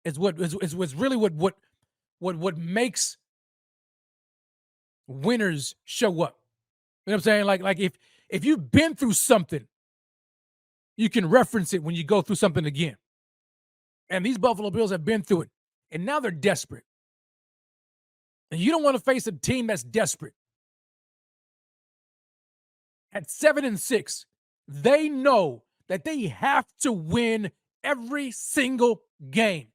is what's really what makes winners show up. You know what I'm saying? Like if you've been through something, you can reference it when you go through something again. And these Buffalo Bills have been through it. And now they're desperate. And you don't want to face a team that's desperate. At 7-6, they know that they have to win every single game.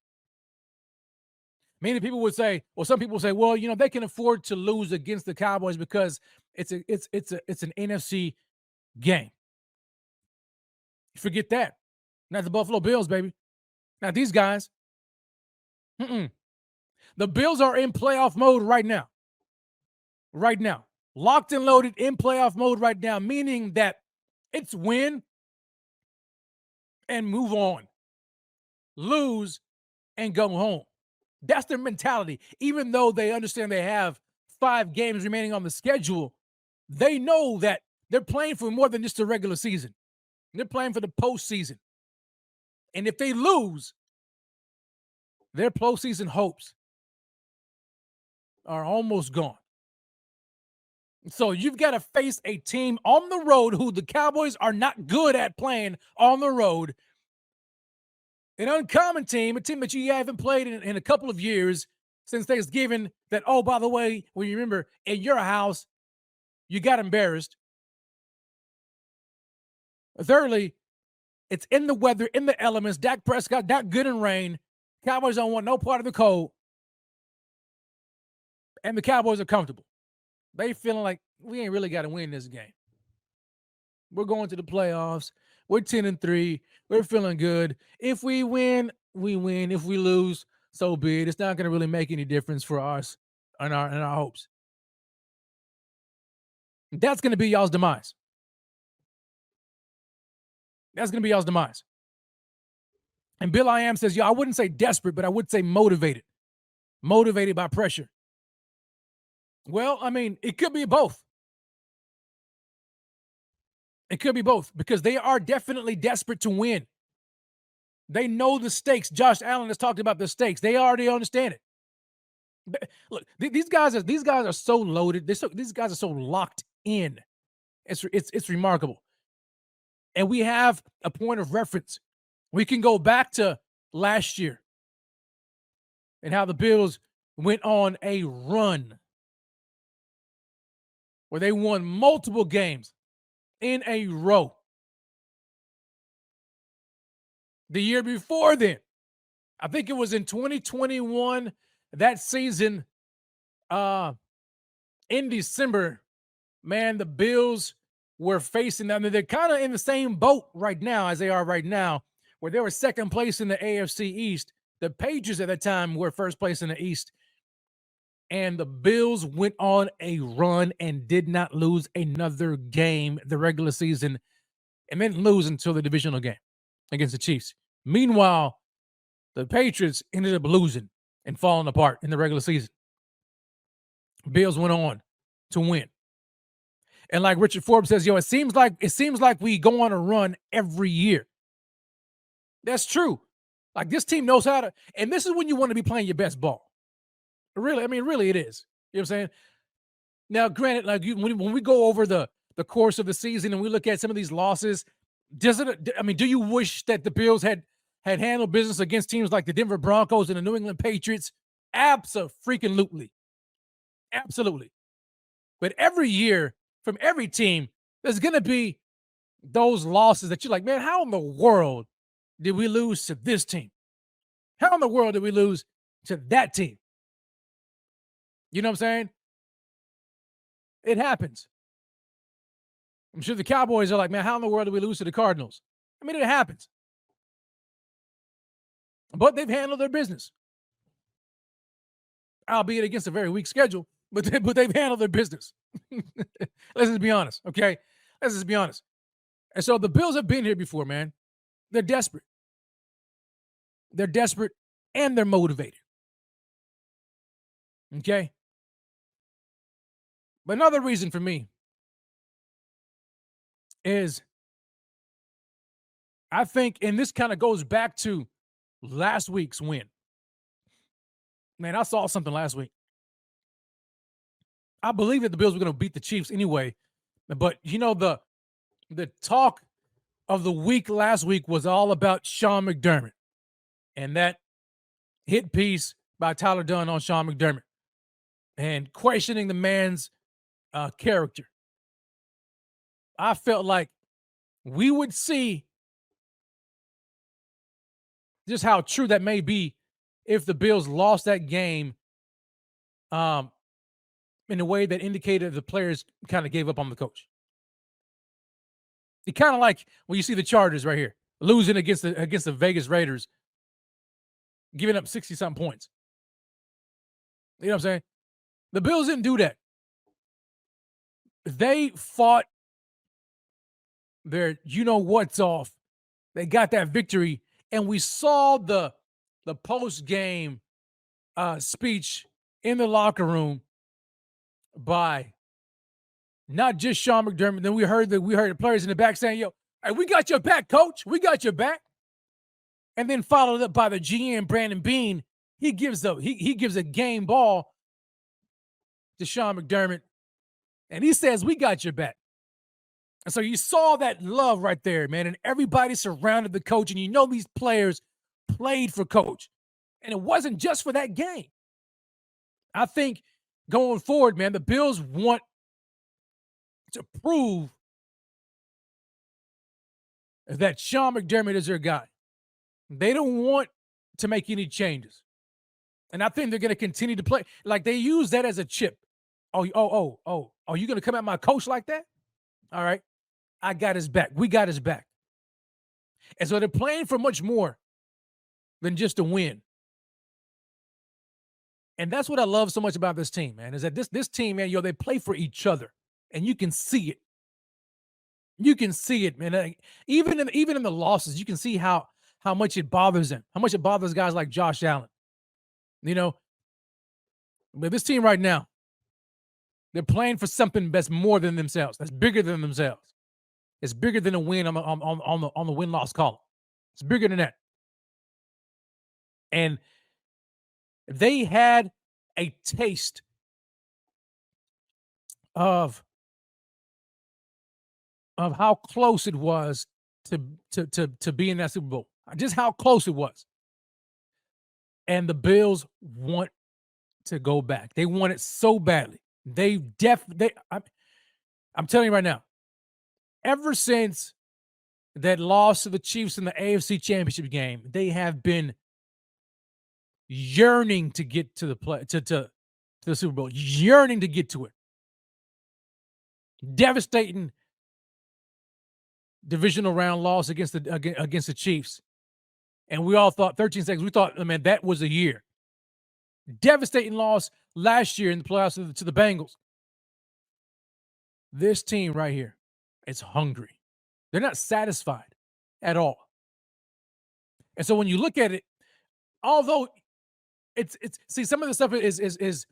Many people would say, well, some people say, well, you know, they can afford to lose against the Cowboys because it's an NFC game. Forget that. Not the Buffalo Bills, baby. Not these guys. The Bills are in playoff mode right now. Right now. Locked and loaded in playoff mode right now, meaning that it's win and move on. Lose and go home. That's their mentality. Even though they understand they have 5 games remaining on the schedule, they know that they're playing for more than just the regular season. They're playing for the postseason. And if they lose, their postseason hopes are almost gone. So you've got to face a team on the road who the Cowboys are not good at playing on the road. An uncommon team, a team that you haven't played in a couple of years since Thanksgiving that, oh, by the way, when you remember, in your house, you got embarrassed. Thirdly, it's in the weather, in the elements. Dak Prescott, not good in rain. Cowboys don't want no part of the cold. And the Cowboys are comfortable. They feeling like we ain't really got to win this game. We're going to the playoffs. We're 10-3. We're feeling good. If we win, we win. If we lose, so be it. It's not going to really make any difference for us and our hopes. That's going to be y'all's demise. That's going to be y'all's demise. And Bill I Am says, I wouldn't say desperate, but I would say motivated. Motivated by pressure. Well, I mean, it could be both. It could be both because they are definitely desperate to win. They know the stakes. Josh Allen has talked about the stakes. They already understand it. Look, these guys are so loaded. These guys are so locked in. It's remarkable. And we have a point of reference. We can go back to last year and how the Bills went on a run where they won multiple games in a row. The year before then, I think it was in 2021, that season, in December, man, the Bills were facing, I mean, they're kind of in the same boat right now as they are right now, where they were second place in the AFC East. The Patriots at that time were first place in the East. And the Bills went on a run and did not lose another game the regular season and didn't lose until the divisional game against the Chiefs. Meanwhile, the Patriots ended up losing and falling apart in the regular season. Bills went on to win. And like Richard Forbes says, it seems like we go on a run every year. That's true. Like this team knows how to, and this is when you want to be playing your best ball. Really, I mean, really it is. You know what I'm saying? Now, granted, like when we go over the course of the season and we look at some of these losses, do you wish that the Bills had handled business against teams like the Denver Broncos and the New England Patriots? Absolutely. Absolutely. But every year from every team, there's going to be those losses that you're like, man, how in the world did we lose to this team? How in the world did we lose to that team? You know what I'm saying? It happens. I'm sure the Cowboys are like, man, how in the world did we lose to the Cardinals? I mean, it happens. But they've handled their business. Albeit against a very weak schedule, but they've handled their business. Let's just be honest, okay? Let's just be honest. And so the Bills have been here before, man. They're desperate. They're desperate and they're motivated. Okay? But another reason for me is I think, and this kind of goes back to last week's win. Man, I saw something last week. I believe that the Bills were going to beat the Chiefs anyway. But, you know, the talk of the week last week was all about Sean McDermott and that hit piece by Tyler Dunn on Sean McDermott and questioning the man's character. I felt like we would see just how true that may be if the Bills lost that game in a way that indicated the players kind of gave up on the coach. It kind of like when you see the Chargers right here losing against the Vegas Raiders, giving up 60-something points. You know what I'm saying? The Bills didn't do that. They fought their you-know-what's off. They got that victory, and we saw the post-game speech in the locker room by not just Sean McDermott. Then we heard the players in the back saying, "Yo, hey, we got your back, coach. We got your back." And then followed up by the GM Brandon Beane. He gives a game ball to Sean McDermott, and he says, "We got your back." And so you saw that love right there, man, and everybody surrounded the coach, and you know these players played for coach, and it wasn't just for that game. I think going forward, man, the Bills want to prove that Sean McDermott is their guy. They don't want to make any changes. And I think they're going to continue to play. Like, they use that as a chip. Oh, you going to come at my coach like that? All right. I got his back. We got his back. And so they're playing for much more than just a win. And that's what I love so much about this team, man, is that this team, man, they play for each other. And you can see it. You can see it, man. Even in the losses, you can see how much it bothers them, how much it bothers guys like Josh Allen. You know, but this team right now, they're playing for something that's more than themselves. That's bigger than themselves. It's bigger than a win on the win-loss column. It's bigger than that. And they had a taste of how close it was to be in that Super Bowl. Just how close it was. And the Bills want to go back. They want it so badly. I'm telling you right now, ever since that loss to the Chiefs in the AFC Championship game, they have been yearning to get to the Super Bowl, yearning to get to it. Devastating divisional round loss against the Chiefs. And we all thought 13 seconds. We thought, man, that was a year. Devastating loss last year in the playoffs to the Bengals. This team right here is hungry. They're not satisfied at all. And so when you look at it, although it's see, some of the stuff is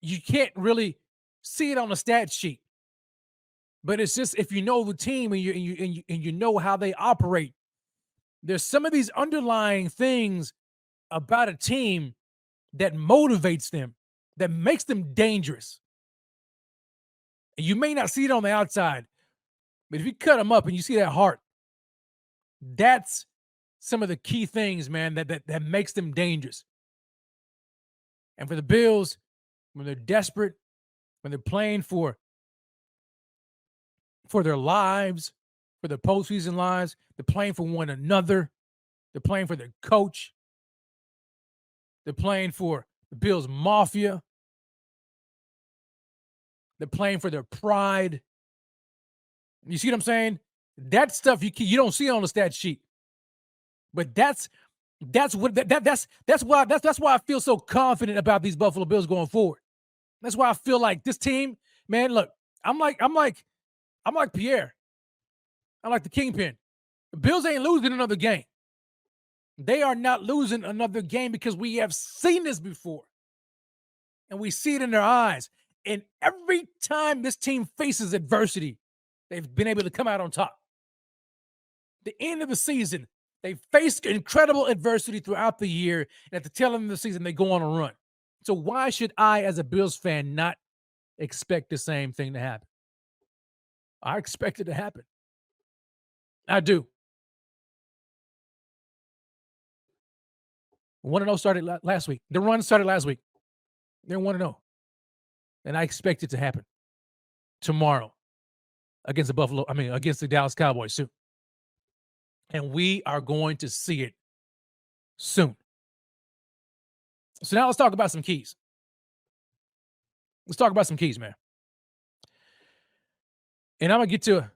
you can't really see it on a stat sheet. But it's just, if you know the team and you know how they operate, there's some of these underlying things about a team that motivates them, that makes them dangerous. And you may not see it on the outside, but if you cut them up and you see that heart, that's some of the key things, man, that makes them dangerous. And for the Bills, when they're desperate, when they're playing for their lives, for their postseason lives, they're playing for one another, they're playing for their coach, They're playing for the Bills Mafia. They're playing for their pride. You see what I'm saying? That stuff you don't see on the stat sheet. But that's why I feel so confident about these Buffalo Bills going forward. That's why I feel like this team, man, look, I'm like Pierre. I'm like the Kingpin. The Bills ain't losing another game. They are not losing another game because we have seen this before. And we see it in their eyes. And every time this team faces adversity, they've been able to come out on top. The end of the season, they faced incredible adversity throughout the year. And at the tail end of the season, they go on a run. So why should I, as a Bills fan, not expect the same thing to happen? I expect it to happen. I do. 1-0 started last week. The run started last week. They're 1-0. And I expect it to happen tomorrow against the Dallas Cowboys soon. And we are going to see it soon. So now let's talk about some keys. Let's talk about some keys, man. And I'm going to get to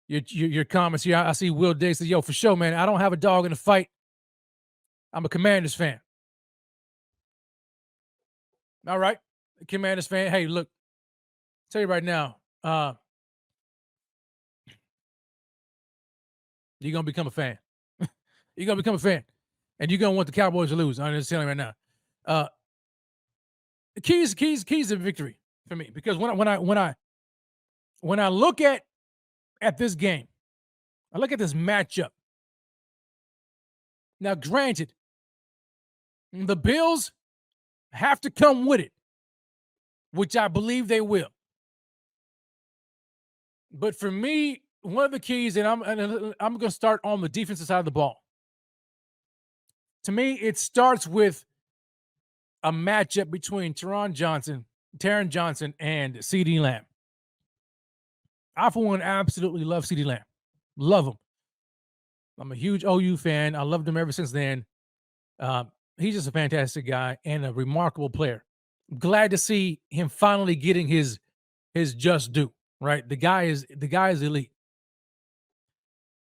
your comments here. I see Will Diggs says, yo, for sure, man, I don't have a dog in the fight. I'm a Commanders fan. All right. Commanders fan. Hey, look, I'll tell you right now, you're going to become a fan. You're going to become a fan. And you're going to want the Cowboys to lose. I'm just telling you right now. The keys to victory for me. Because when I look at this game, I look at this matchup. Now, granted, the Bills have to come with it, which I believe they will. But for me, one of the keys, and I'm going to start on the defensive side of the ball. To me, it starts with a matchup between Taron Johnson, and CeeDee Lamb. I, for one, absolutely love CeeDee Lamb. Love him. I'm a huge OU fan. I loved him ever since then. He's just a fantastic guy and a remarkable player. Glad to see him finally getting his just due. Right, the guy is elite.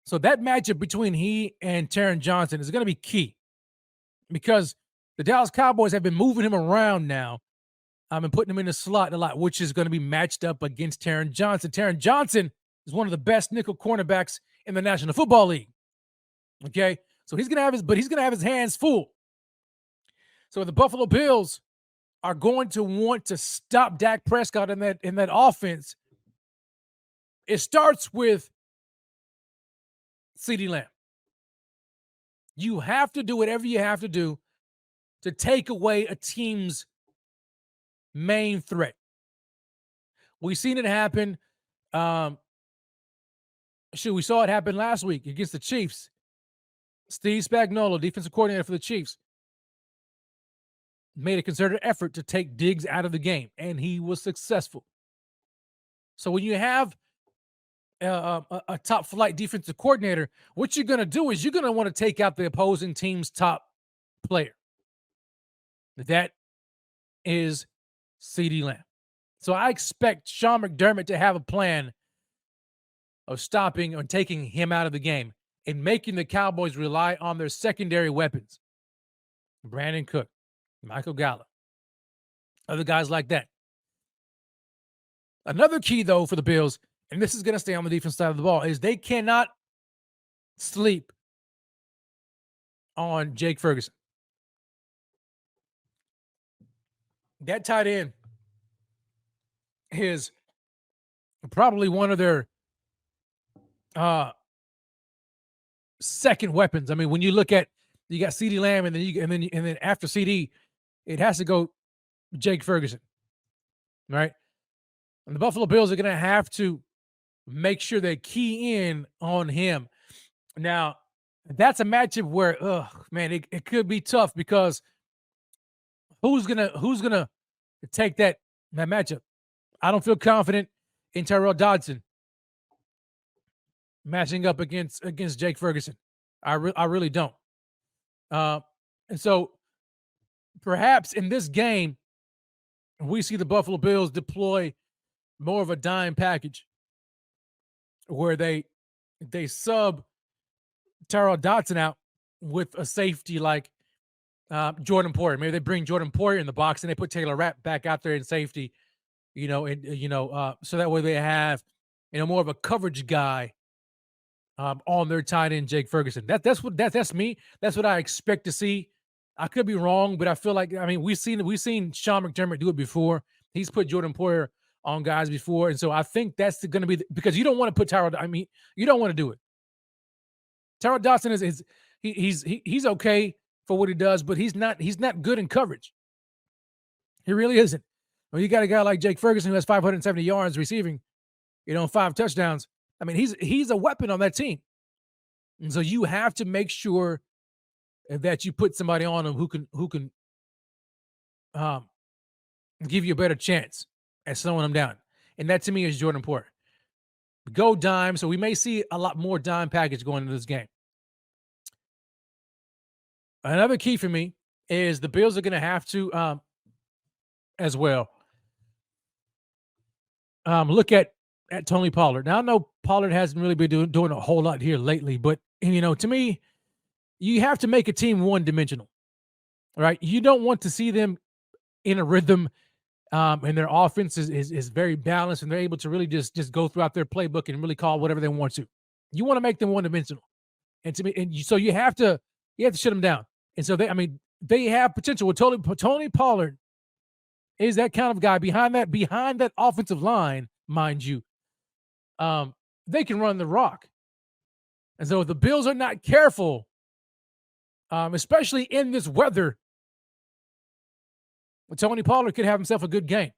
So that matchup between he and Taron Johnson is going to be key because the Dallas Cowboys have been moving him around now. I've been putting him in the slot a lot, which is going to be matched up against Taron Johnson. Taron Johnson is one of the best nickel cornerbacks in the National Football League. Okay, so he's going to have his hands full. So the Buffalo Bills are going to want to stop Dak Prescott in that offense. It starts with CeeDee Lamb. You have to do whatever you have to do to take away a team's main threat. We've seen it happen. We saw it happen last week against the Chiefs. Steve Spagnuolo, defensive coordinator for the Chiefs, made a concerted effort to take Diggs out of the game, and he was successful. So when you have a top flight defensive coordinator, what you're going to do is you're going to want to take out the opposing team's top player. That is CeeDee Lamb. So I expect Sean McDermott to have a plan of stopping or taking him out of the game and making the Cowboys rely on their secondary weapons. Brandon Cook, Michael Gallup, other guys like that. Another key, though, for the Bills, and this is going to stay on the defense side of the ball, is they cannot sleep on Jake Ferguson. That tight end is probably one of their second weapons. I mean, when you look at, you got CeeDee Lamb, and then after CD, it has to go Jake Ferguson, right? And the Buffalo Bills are going to have to make sure they key in on him. Now, that's a matchup where, it could be tough because who's gonna take that matchup? I don't feel confident in Tyrell Dodson matching up against Jake Ferguson. I really don't. And so perhaps in this game, we see the Buffalo Bills deploy more of a dime package where they sub Tyrell Dodson out with a safety like Jordan Poyer. Maybe they bring Jordan Poyer in the box and they put Taylor Rapp back out there in safety, so that way they have, more of a coverage guy on their tight end, Jake Ferguson. That's me. That's what I expect to see. I could be wrong, but I feel like, we've seen Sean McDermott do it before. He's put Jordan Poyer on guys before, and so I think that's going to be because you don't want to put Tyrell. You don't want to do it. Tyrell Dodson he's okay for what he does, but he's not good in coverage. He really isn't. When you got a guy like Jake Ferguson who has 570 yards receiving, 5 touchdowns. He's a weapon on that team. And so you have to make sure that you put somebody on him who can give you a better chance at slowing him down. And that to me is Jordan Poyer. Go dime. So we may see a lot more dime package going into this game. Another key for me is the Bills are going to have to, as well, look at Tony Pollard. Now, I know Pollard hasn't really been doing a whole lot here lately, but, to me, you have to make a team one-dimensional, right? You don't want to see them in a rhythm, and their offense is very balanced, and they're able to really just go throughout their playbook and really call whatever they want to. You want to make them one-dimensional, and to me, so you have to shut them down. And so they have potential with Tony Pollard is that kind of guy behind that offensive line, mind you. They can run the rock. And so if the Bills are not careful, especially in this weather, Tony Pollard could have himself a good game.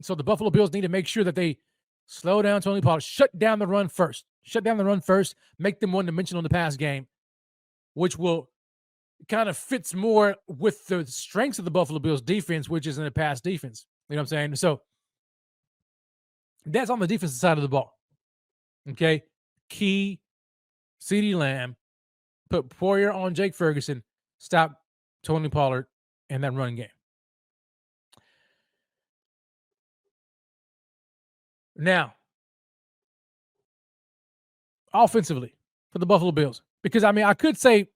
So the Buffalo Bills need to make sure that they slow down Tony Pollard, shut down the run first, make them one-dimensional in the pass game, which will kind of fits more with the strengths of the Buffalo Bills defense, which is in the pass defense. You know what I'm saying? So that's on the defensive side of the ball. Okay. Key, CeeDee Lamb, put Poyer on Jake Ferguson, stop Tony Pollard in that running game. Now, offensively for the Buffalo Bills, because I could say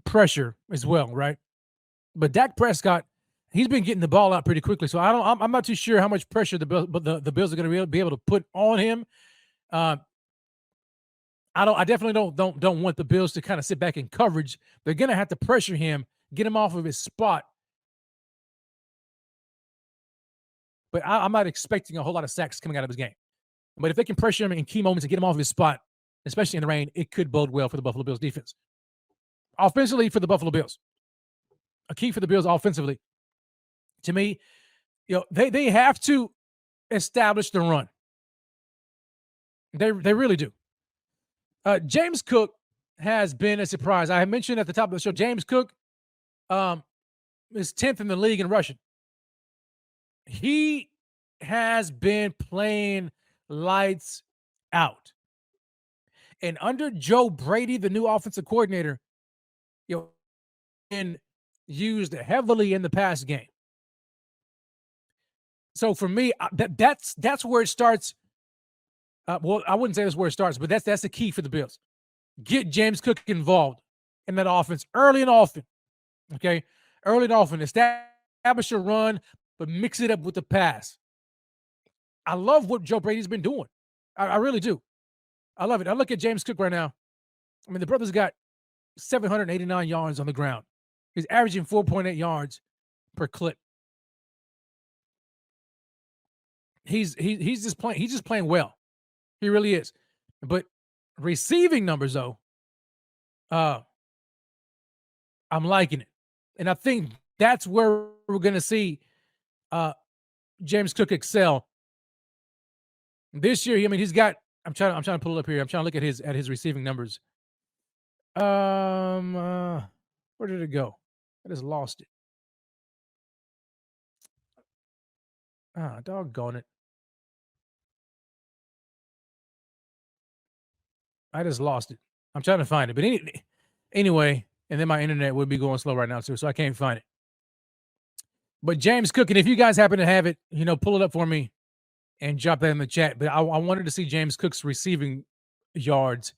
pressure as well, right? But Dak Prescott, he's been getting the ball out pretty quickly, so I'm not too sure how much pressure the Bills are going to be able to put on him. I definitely don't want the Bills to kind of sit back in coverage. They're going to have to pressure him, get him off of his spot. But I'm not expecting a whole lot of sacks coming out of his game. But if they can pressure him in key moments and get him off of his spot, especially in the rain, it could bode well for the Buffalo Bills defense. Offensively for the Buffalo Bills, a key for the Bills offensively, to me, they have to establish the run. They really do. James Cook has been a surprise. I mentioned at the top of the show, James Cook is 10th in the league in rushing. He has been playing lights out. And under Joe Brady, the new offensive coordinator, been used heavily in the pass game. So for me, that's where it starts. Well, I wouldn't say that's where it starts, but that's the key for the Bills. Get James Cook involved in that offense early and often. Okay, early and often. Establish a run, but mix it up with the pass. I love what Joe Brady's been doing. I really do. I love it. I look at James Cook right now. The brother's got 789 yards on the ground. He's averaging 4.8 yards per clip. He's just playing well. He really is. But receiving numbers, though, I'm liking it. And I think that's where we're going to see James Cook excel this year. He's got. I'm trying to pull it up here. I'm trying to look at his receiving numbers. Where did it go? I just lost it. Doggone it. I just lost it. I'm trying to find it. But anyway, and then my internet would be going slow right now too, so I can't find it. But James Cook, and if you guys happen to have it, pull it up for me and drop that in the chat. But I wanted to see James Cook's receiving yards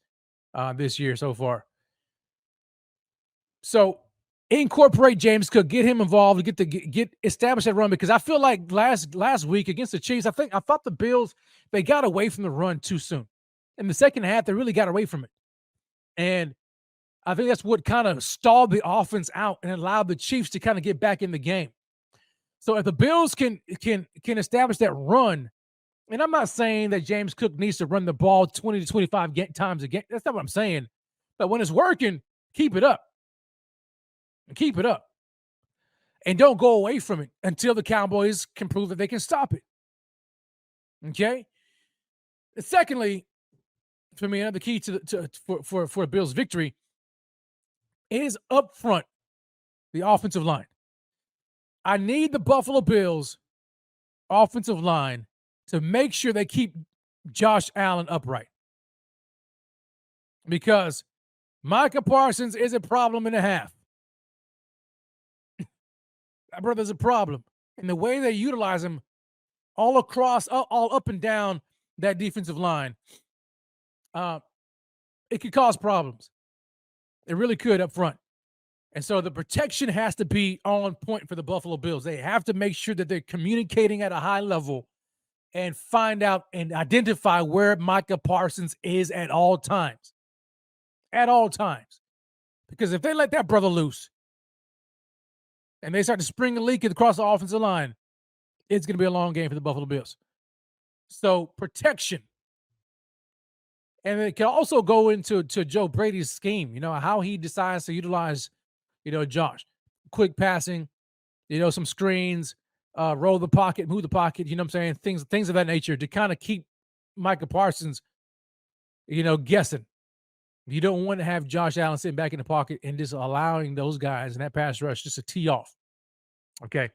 this year so far. So incorporate James Cook, get him involved, get establish that run, because I feel like last week against the Chiefs, I thought the Bills, they got away from the run too soon. In the second half, they really got away from it. And I think that's what kind of stalled the offense out and allowed the Chiefs to kind of get back in the game. So if the Bills can establish that run, and I'm not saying that James Cook needs to run the ball 20 to 25 times a game. That's not what I'm saying. But when it's working, keep it up. Keep it up. And don't go away from it until the Cowboys can prove that they can stop it. Okay? And secondly, for me, another key for Bills' victory is up front, the offensive line. I need the Buffalo Bills offensive line to make sure they keep Josh Allen upright. Because Micah Parsons is a problem and a half. That brother's a problem. And the way they utilize him all across, all up and down that defensive line, it could cause problems. It really could up front. And so the protection has to be on point for the Buffalo Bills. They have to make sure that they're communicating at a high level and find out and identify where Micah Parsons is at all times. At all times. Because if they let that brother loose and they start to spring a leak across the offensive line, it's going to be a long game for the Buffalo Bills. So protection. And it can also go into Joe Brady's scheme, how he decides to utilize, Josh. Quick passing, some screens, roll the pocket, move the pocket, you know what I'm saying? Things of that nature to kind of keep Micah Parsons, guessing. You don't want to have Josh Allen sitting back in the pocket and just allowing those guys in that pass rush just to tee off. Okay.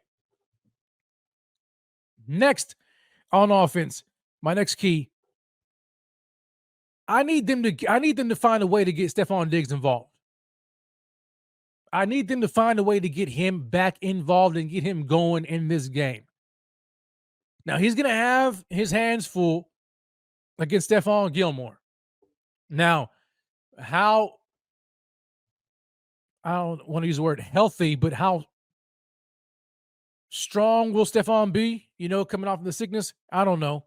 Next on offense, my next key, I need them to find a way to get Stephon Diggs involved. I need them to find a way to get him back involved and get him going in this game. Now, he's going to have his hands full against Stephon Gilmore. Now, how, I don't want to use the word healthy, but how strong will Stephon be, coming off of the sickness? I don't know.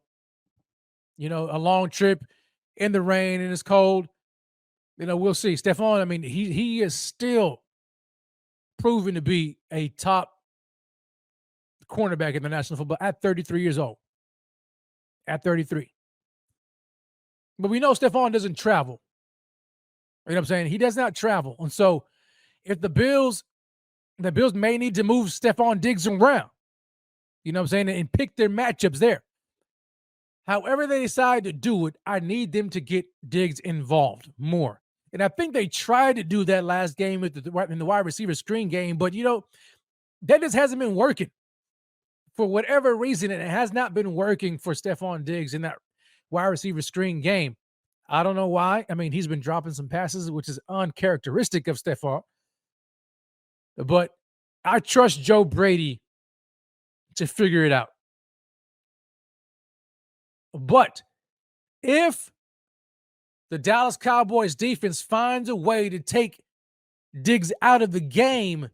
A long trip in the rain and it's cold. We'll see. Stephon, I mean, he is still proven to be a top cornerback in the National Football at 33 years old. At 33. But we know Stephon doesn't travel. You know what I'm saying? He does not travel. And so if the Bills may need to move Stephon Diggs around, you know what I'm saying, and pick their matchups there. However they decide to do it, I need them to get Diggs involved more. And I think they tried to do that last game in the wide receiver screen game, but, that just hasn't been working. For whatever reason, and it has not been working for Stephon Diggs in that wide receiver screen game. I don't know why. I mean, he's been dropping some passes, which is uncharacteristic of Stephon. But I trust Joe Brady to figure it out. But if the Dallas Cowboys defense finds a way to take Diggs out of the game,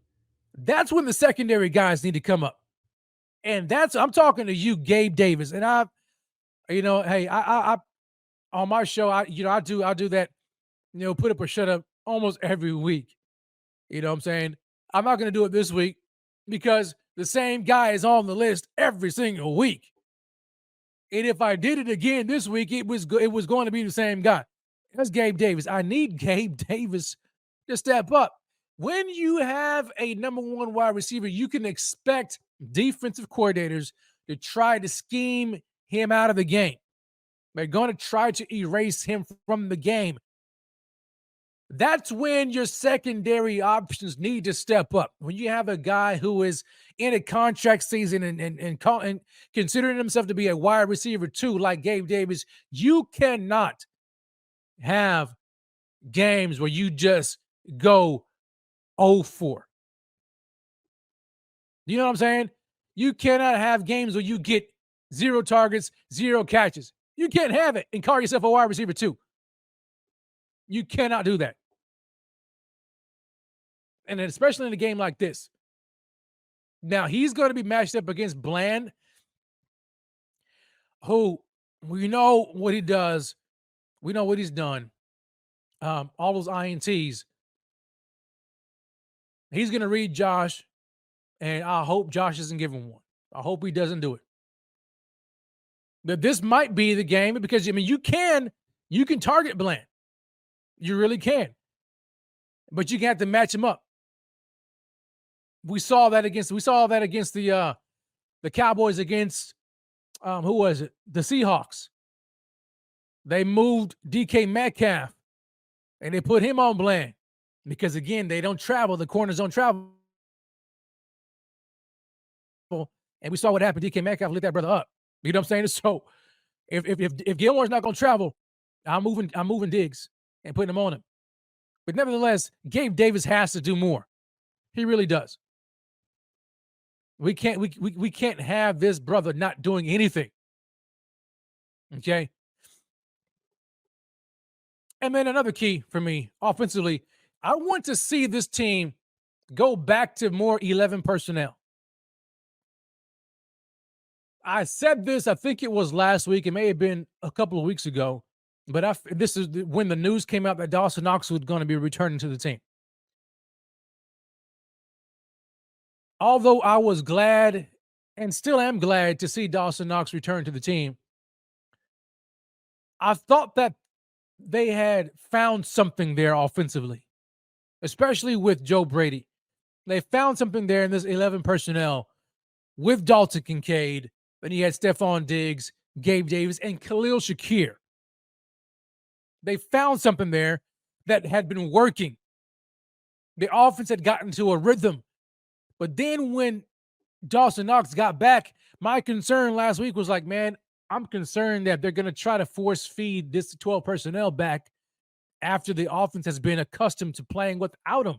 that's when the secondary guys need to come up. And I'm talking to you, Gabe Davis. And I on my show, I do that, put up or shut up almost every week. You know what I'm saying? I'm not going to do it this week because the same guy is on the list every single week. And if I did it again this week, it was going to be the same guy. That's Gabe Davis. I need Gabe Davis to step up. When you have a number one wide receiver, you can expect defensive coordinators to try to scheme him out of the game. They're going to try to erase him from the game. That's when your secondary options need to step up. When you have a guy who is in a contract season and considering himself to be a wide receiver too, like Gabe Davis, you cannot have games where you just go 0-4. You know what I'm saying? You cannot have games where you get 0 targets, 0 catches. You can't have it and call yourself a wide receiver too. You cannot do that. And especially in a game like this. Now, he's going to be matched up against Bland, who we know what he does. We know what he's done. All those INTs. He's going to read Josh, and I hope Josh doesn't give him one. I hope he doesn't do it. But this might be the game because, I mean, you can target Bland. You really can. But you have to match him up. We saw that against the Cowboys against who was it? The Seahawks. They moved DK Metcalf and they put him on Bland because, again, they don't travel. The corners don't travel. And we saw what happened. DK Metcalf lit that brother up. You know what I'm saying? So if Gilmore's not going to travel, I'm moving Diggs and putting him on him. But nevertheless, Gabe Davis has to do more. He really does. We can't have this brother not doing anything. Okay. And then another key for me offensively, I want to see this team go back to more 11 personnel. I said this, I think it was last week. It may have been a couple of weeks ago, but this is when the news came out that Dawson Knox was going to be returning to the team. Although I was glad and still am glad to see Dawson Knox return to the team, I thought that they had found something there offensively, especially with Joe Brady. They found something there in this 11 personnel with Dalton Kincaid. Then you had Stephon Diggs, Gabe Davis, and Khalil Shakir. They found something there that had been working. The offense had gotten to a rhythm. But then when Dawson Knox got back, my concern last week was like, man, I'm concerned that they're going to try to force feed this 12 personnel back after the offense has been accustomed to playing without him.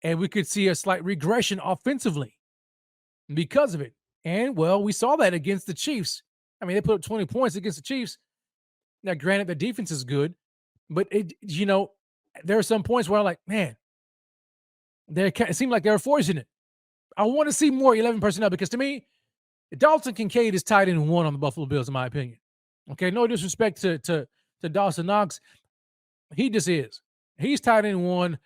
And we could see a slight regression offensively because of it. And, well, we saw that against the Chiefs. I mean, they put up 20 points against the Chiefs. Now, granted, the defense is good, but there are some points where I'm like, man, it seemed like they were forcing it. I want to see more 11 personnel because, to me, Dalton Kincaid is tight end 1 on the Buffalo Bills, in my opinion. Okay, no disrespect to Dawson Knox. He just is. He's tight end 1.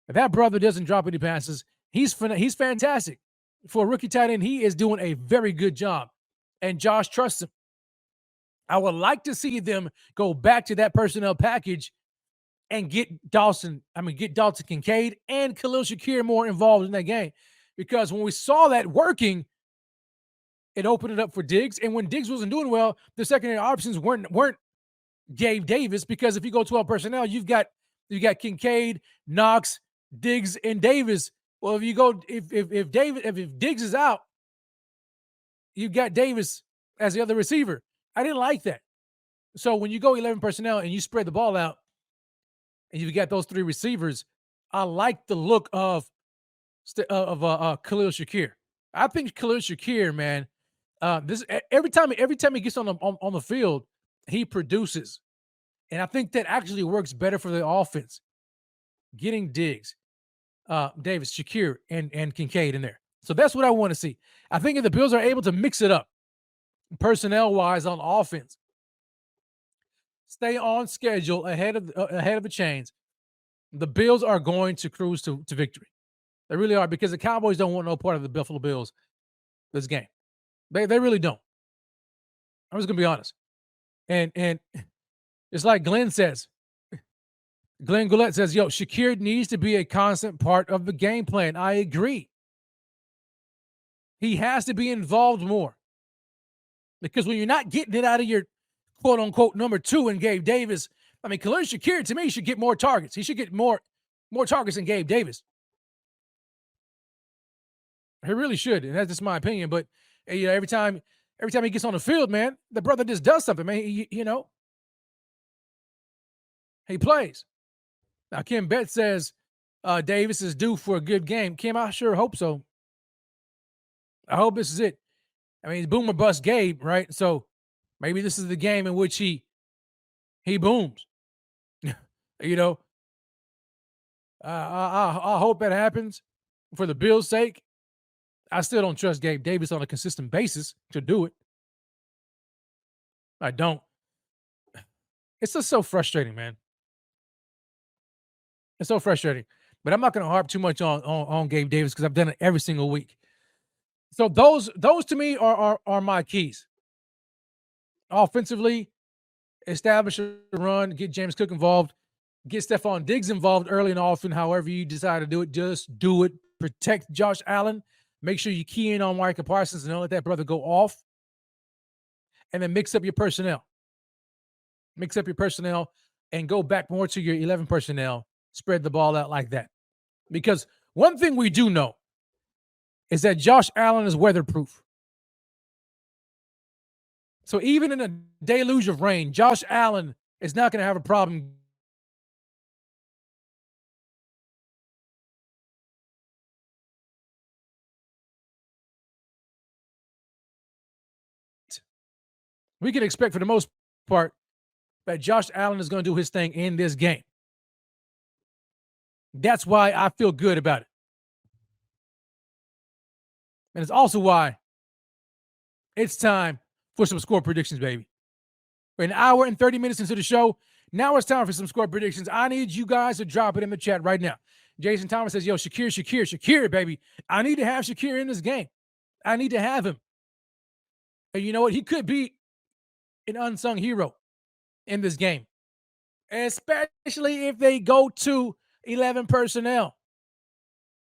If that brother doesn't drop any passes, he's fantastic. For a rookie tight end, he is doing a very good job. And Josh trusts him. I would like to see them go back to that personnel package and get Dalton Kincaid and Khalil Shakir more involved in that game. Because when we saw that working, it opened it up for Diggs. And when Diggs wasn't doing well, the secondary options weren't Gabe Davis, because if you go 12 personnel, you got Kincaid, Knox, Diggs, and Davis. Well, if Diggs is out, you've got Davis as the other receiver. I didn't like that. So when you go 11 personnel and you spread the ball out and you've got those 3 receivers, I like the look of Khalil Shakir. I think Khalil Shakir, man, this every time he gets on the field, he produces. And I think that actually works better for the offense. Getting Diggs, Davis, Shakir, and Kincaid in there. So that's what I want to see. I think if the Bills are able to mix it up personnel-wise on offense, stay on schedule ahead of the chains, the Bills are going to cruise to victory. They really are, because the Cowboys don't want no part of the Buffalo Bills this game. They really don't. I'm just going to be honest. And it's like Glenn says. Glenn Goulet says, Shakir needs to be a constant part of the game plan. I agree. He has to be involved more. Because when you're not getting it out of your quote-unquote number 2 in Gabe Davis, I mean, Khalil Shakir, to me, should get more targets. He should get more targets than Gabe Davis. He really should, and that's just my opinion. But every time he gets on the field, man, the brother just does something, man. He plays. Now, Kim Betts says Davis is due for a good game. Kim, I sure hope so. I hope this is it. I mean, it's boom or bust Gabe, right? So maybe this is the game in which he booms. You know, I hope that happens for the Bills' sake. I still don't trust Gabe Davis on a consistent basis to do it. I don't. It's just so frustrating, man. It's so frustrating. But I'm not going to harp too much on Gabe Davis because I've done it every single week. So those to me are my keys. Offensively, establish a run, get James Cook involved, get Stephon Diggs involved early and often. However you decide to do it, just do it. Protect Josh Allen. Make sure you key in on Micah Parsons and don't let that brother go off. And then mix up your personnel. Mix up your personnel and go back more to your 11 personnel. Spread the ball out like that. Because one thing we do know is that Josh Allen is weatherproof. So even in a deluge of rain, Josh Allen is not going to have a problem. We can expect for the most part that Josh Allen is going to do his thing in this game. That's why I feel good about it. And it's also why it's time for some score predictions, baby. We're an hour and 30 minutes into the show. Now it's time for some score predictions. I need you guys to drop it in the chat right now. Jason Thomas says, yo, Shakir, baby. I need to have Shakir in this game. I need to have him. And you know what? He could be an unsung hero in this game, especially if they go to 11 personnel.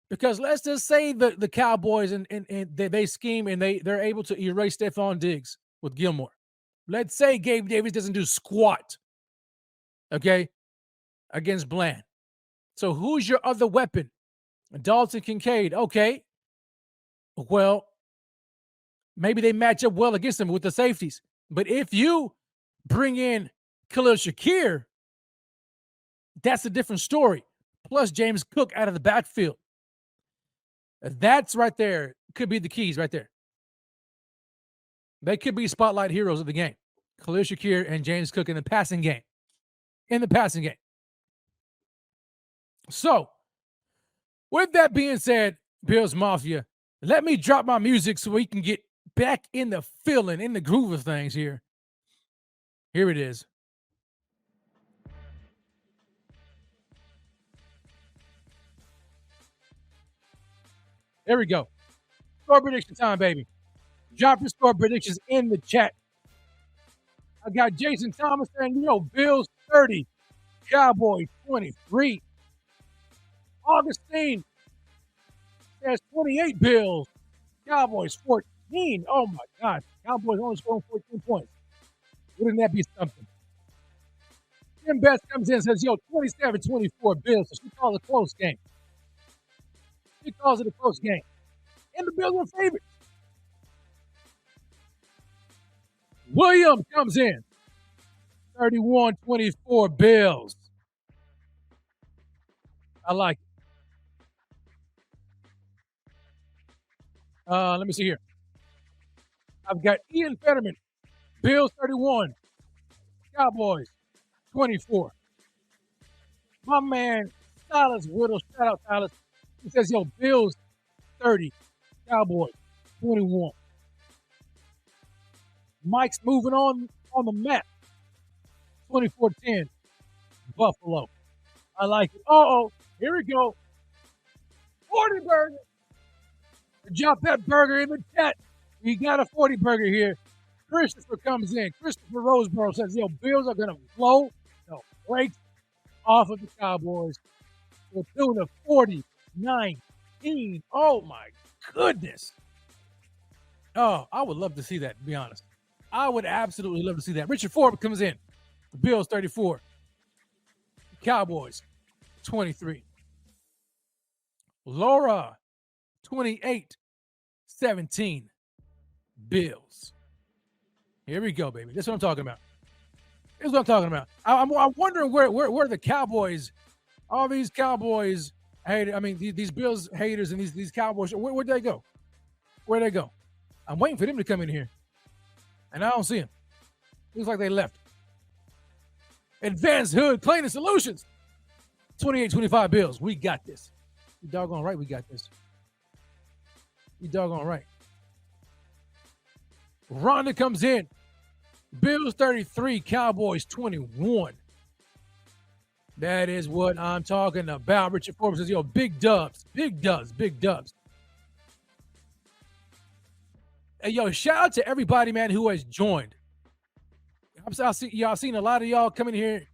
Because let's just say the Cowboys and they scheme and they're able to erase Stephon Diggs with Gilmore. Let's say Gabe Davis doesn't do squat, okay, against Bland. So who's your other weapon? Dalton Kincaid. Okay. Well, maybe they match up well against them with the safeties. But if you bring in Khalil Shakir, that's a different story. Plus James Cook out of the backfield. That's right there. Could be the keys right there. They could be spotlight heroes of the game. Khalil Shakir and James Cook in the passing game. So, with that being said, Bills Mafia, let me drop my music so we can get back in the feeling, in the groove of things here. Here it is. There we go. Score prediction time, baby. Drop your score predictions in the chat. I got Jason Thomas saying, Bills 30, Cowboys 23. Augustine says 28 Bills, Cowboys 14. Oh my gosh, Cowboys only scoring 14 points. Wouldn't that be something? Tim Best comes in and says, 27-24 Bills. So she calls it a close game. She calls it a close game. And the Bills are favorites. William comes in. 31-24 Bills. I like it. Let me see here. I've got Ian Fetterman. Bills 31. Cowboys 24. My man, Silas Whittle. Shout out, Silas. He says, Bills 30. Cowboys 21. Mike's moving on the map. 24-10. Buffalo. I like it. Here we go. 40 burger. Drop that burger in the chat. We got a 40 burger here. Christopher comes in. Christopher Roseboro says, Bills are going to blow the brakes off of the Cowboys to the tune of 40-19. Oh, my goodness. Oh, I would love to see that, to be honest. I would absolutely love to see that. Richard Ford comes in. The Bills 34. Cowboys 23. Laura 28-17. Bills. Here we go, baby. This is what I'm talking about. I'm wondering where the Cowboys, all these Cowboys haters, these Bills haters and these Cowboys, where'd they go? Where'd they go? I'm waiting for them to come in here. And I don't see them. Looks like they left. Advanced Hood Cleaning Solutions. 28-25 Bills. We got this. You doggone right we got this. You doggone right. Rhonda comes in. Bills 33, Cowboys 21. That is what I'm talking about. Richard Forbes says, yo, big dubs. Big dubs. Big dubs. Hey, yo, shout out to everybody, man, who has joined. I've seen a lot of y'all coming here,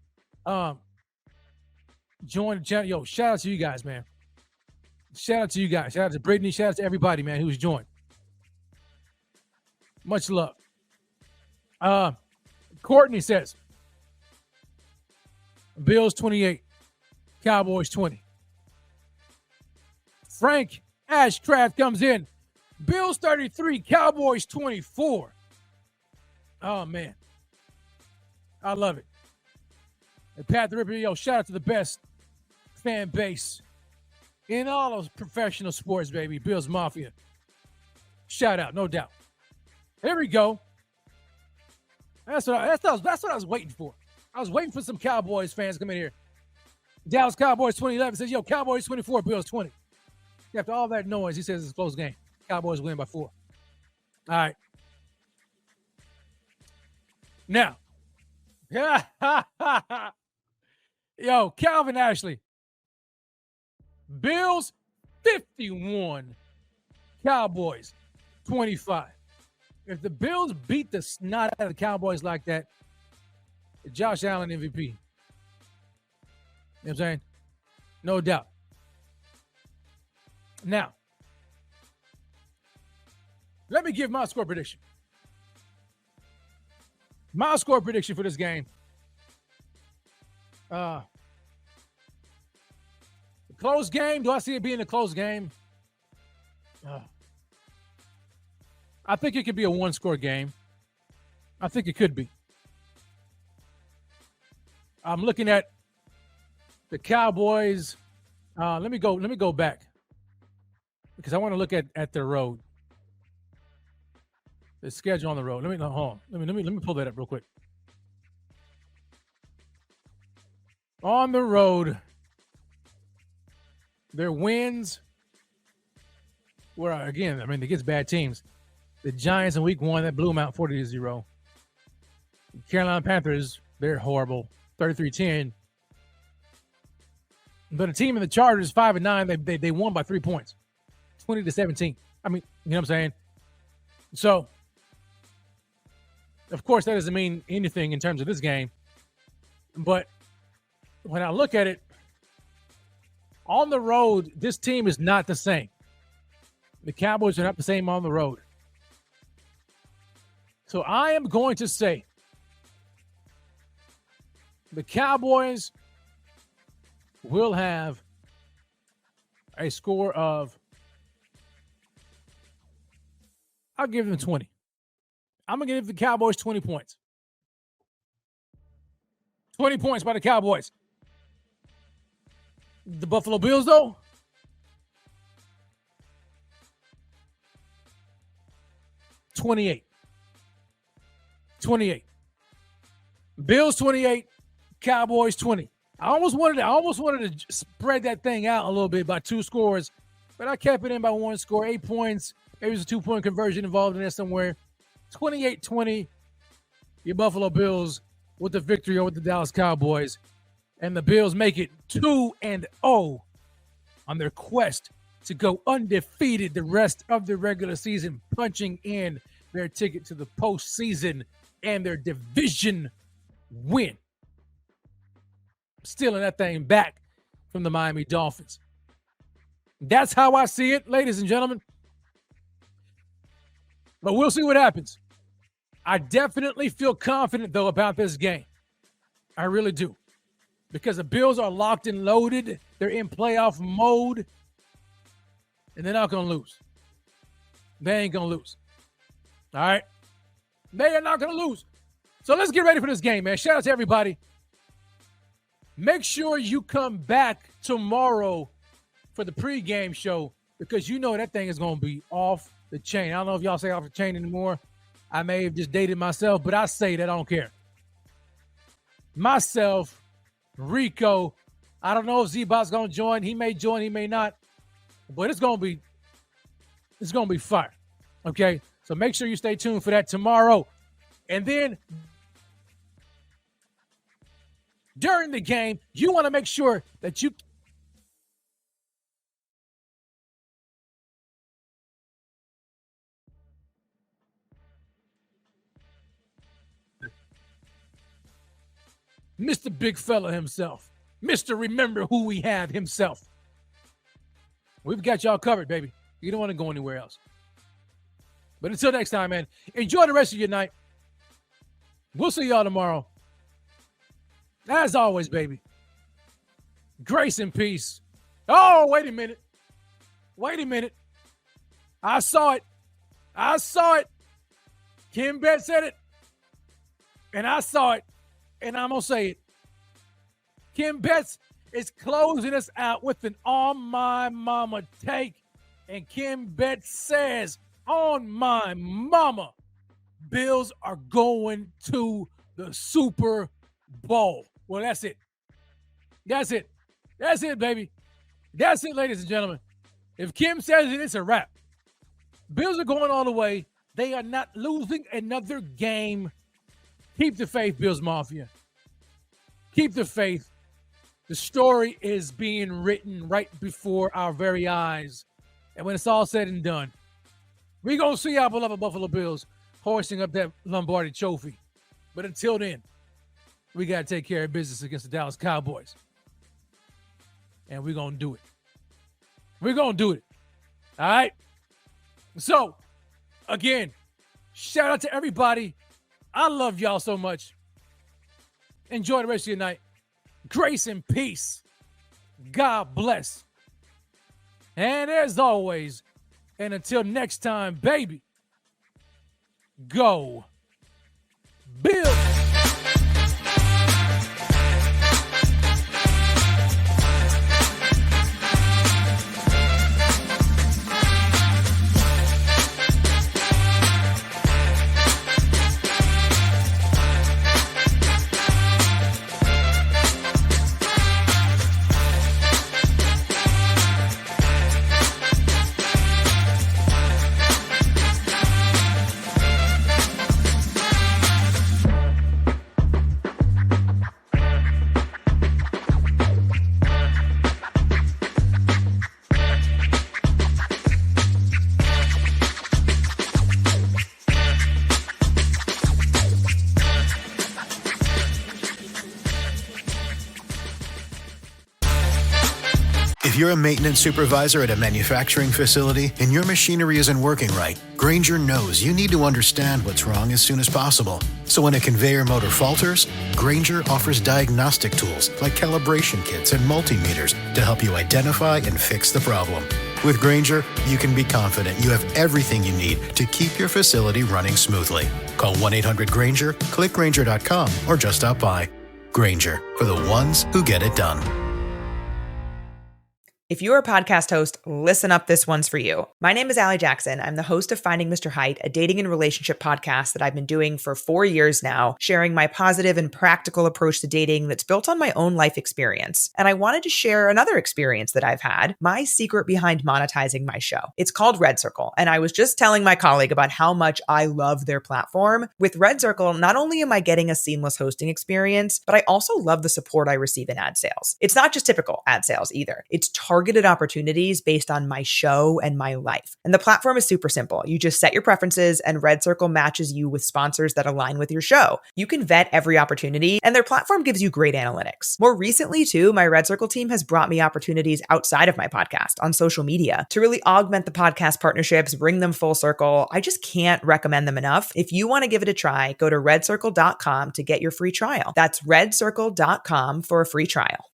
join the channel. Yo, shout out to you guys, man. Shout out to you guys. Shout out to Brittany. Shout out to everybody, man, who's joined. Much love. Courtney says, Bills 28, Cowboys 20. Frank Ashcraft comes in. Bills 33, Cowboys 24. Oh, man. I love it. And Pat the Ripper, yo, shout out to the best fan base in all of professional sports, baby. Bills Mafia. Shout out, no doubt. Here we go. That's what I was waiting for. I was waiting for some Cowboys fans to come in here. Dallas Cowboys 2011 says, yo, Cowboys 24, Bills 20. After all that noise, he says it's a close game. Cowboys win by 4. All right. Now, yo, Calvin Ashley. Bills 51, Cowboys 25. If the Bills beat the snot out of the Cowboys like that, Josh Allen MVP. You know what I'm saying? No doubt. Now, let me give my score prediction. My score prediction for this game. A close game. Do I see it being a close game? I think it could be a one-score game. I think it could be. I'm looking at the Cowboys. Let me go back because I want to look at their road. The schedule on the road. Hold on. Let me pull that up real quick. On the road, their wins were again. I mean, against bad teams. The Giants in Week 1 that blew them out 40-0. Carolina Panthers, they're horrible, 33-10. But a team in the Chargers 5-9. They won by 3 points, 20-17. I mean, you know what I'm saying? So, of course, that doesn't mean anything in terms of this game. But when I look at it, on the road, this team is not the same. The Cowboys are not the same on the road. So I am going to say the Cowboys will have a score of, I'll give them 20. I'm going to give the Cowboys 20 points. 20 points by the Cowboys. The Buffalo Bills, though, $28. Bills 28, Cowboys 20. I almost wanted to spread that thing out a little bit by 2 scores, but I kept it in by 1 score, 8 points. Maybe there's a 2-point conversion involved in there somewhere. 28-20, your Buffalo Bills with the victory over the Dallas Cowboys. And the Bills make it 2-0 on their quest to go undefeated the rest of the regular season, punching in their ticket to the postseason and their division win. Stealing that thing back from the Miami Dolphins. That's how I see it, ladies and gentlemen. But we'll see what happens. I definitely feel confident, though, about this game. I really do. Because the Bills are locked and loaded. They're in playoff mode. And they're not going to lose. They ain't going to lose. All right? They are not going to lose. So let's get ready for this game, man. Shout out to everybody. Make sure you come back tomorrow for the pregame show because you know that thing is going to be off the chain. I don't know if y'all say off the chain anymore. I may have just dated myself, but I say that I don't care. Myself, Rico, I don't know if Z-Bot's going to join. He may join, he may not. But it's going to be fire. Okay? So make sure you stay tuned for that tomorrow. And then during the game, you want to make sure that you Mr. Big Fella himself, Mr. Remember Who We Have himself. We've got y'all covered, baby. You don't want to go anywhere else. But until next time, man, enjoy the rest of your night. We'll see y'all tomorrow. As always, baby, grace and peace. Oh, wait a minute. I saw it. Kim Bet said it. And I saw it. And I'm going to say it. Kim Betts is closing us out with an On My Mama take. And Kim Betts says, on my mama, Bills are going to the Super Bowl. Well, that's it. That's it, baby. That's it, ladies and gentlemen. If Kim says it, it's a wrap. Bills are going all the way. They are not losing another game. Keep the faith, Bills Mafia. Keep the faith. The story is being written right before our very eyes. And when it's all said and done, we're going to see our beloved Buffalo Bills hoisting up that Lombardi trophy. But until then, we got to take care of business against the Dallas Cowboys. And we're going to do it. All right? So, again, shout out to everybody. I love y'all so much. Enjoy the rest of your night. Grace and peace. God bless. And as always, and until next time, baby, go Bills. If you're a maintenance supervisor at a manufacturing facility and your machinery isn't working right, Grainger knows you need to understand what's wrong as soon as possible. So when a conveyor motor falters, Grainger offers diagnostic tools like calibration kits and multimeters to help you identify and fix the problem. With Grainger, you can be confident you have everything you need to keep your facility running smoothly. Call 1-800-GRAINGER, click Grainger.com, or just stop by. Grainger, for the ones who get it done. If you're a podcast host, listen up, this one's for you. My name is Allie Jackson. I'm the host of Finding Mr. Height, a dating and relationship podcast that I've been doing for 4 years now, sharing my positive and practical approach to dating that's built on my own life experience. And I wanted to share another experience that I've had, my secret behind monetizing my show. It's called Red Circle, and I was just telling my colleague about how much I love their platform. With Red Circle, not only am I getting a seamless hosting experience, but I also love the support I receive in ad sales. It's not just typical ad sales either. It's targeted opportunities based on my show and my life. And the platform is super simple. You just set your preferences and Red Circle matches you with sponsors that align with your show. You can vet every opportunity and their platform gives you great analytics. More recently too, my Red Circle team has brought me opportunities outside of my podcast on social media to really augment the podcast partnerships, bring them full circle. I just can't recommend them enough. If you want to give it a try, go to redcircle.com to get your free trial. That's redcircle.com for a free trial.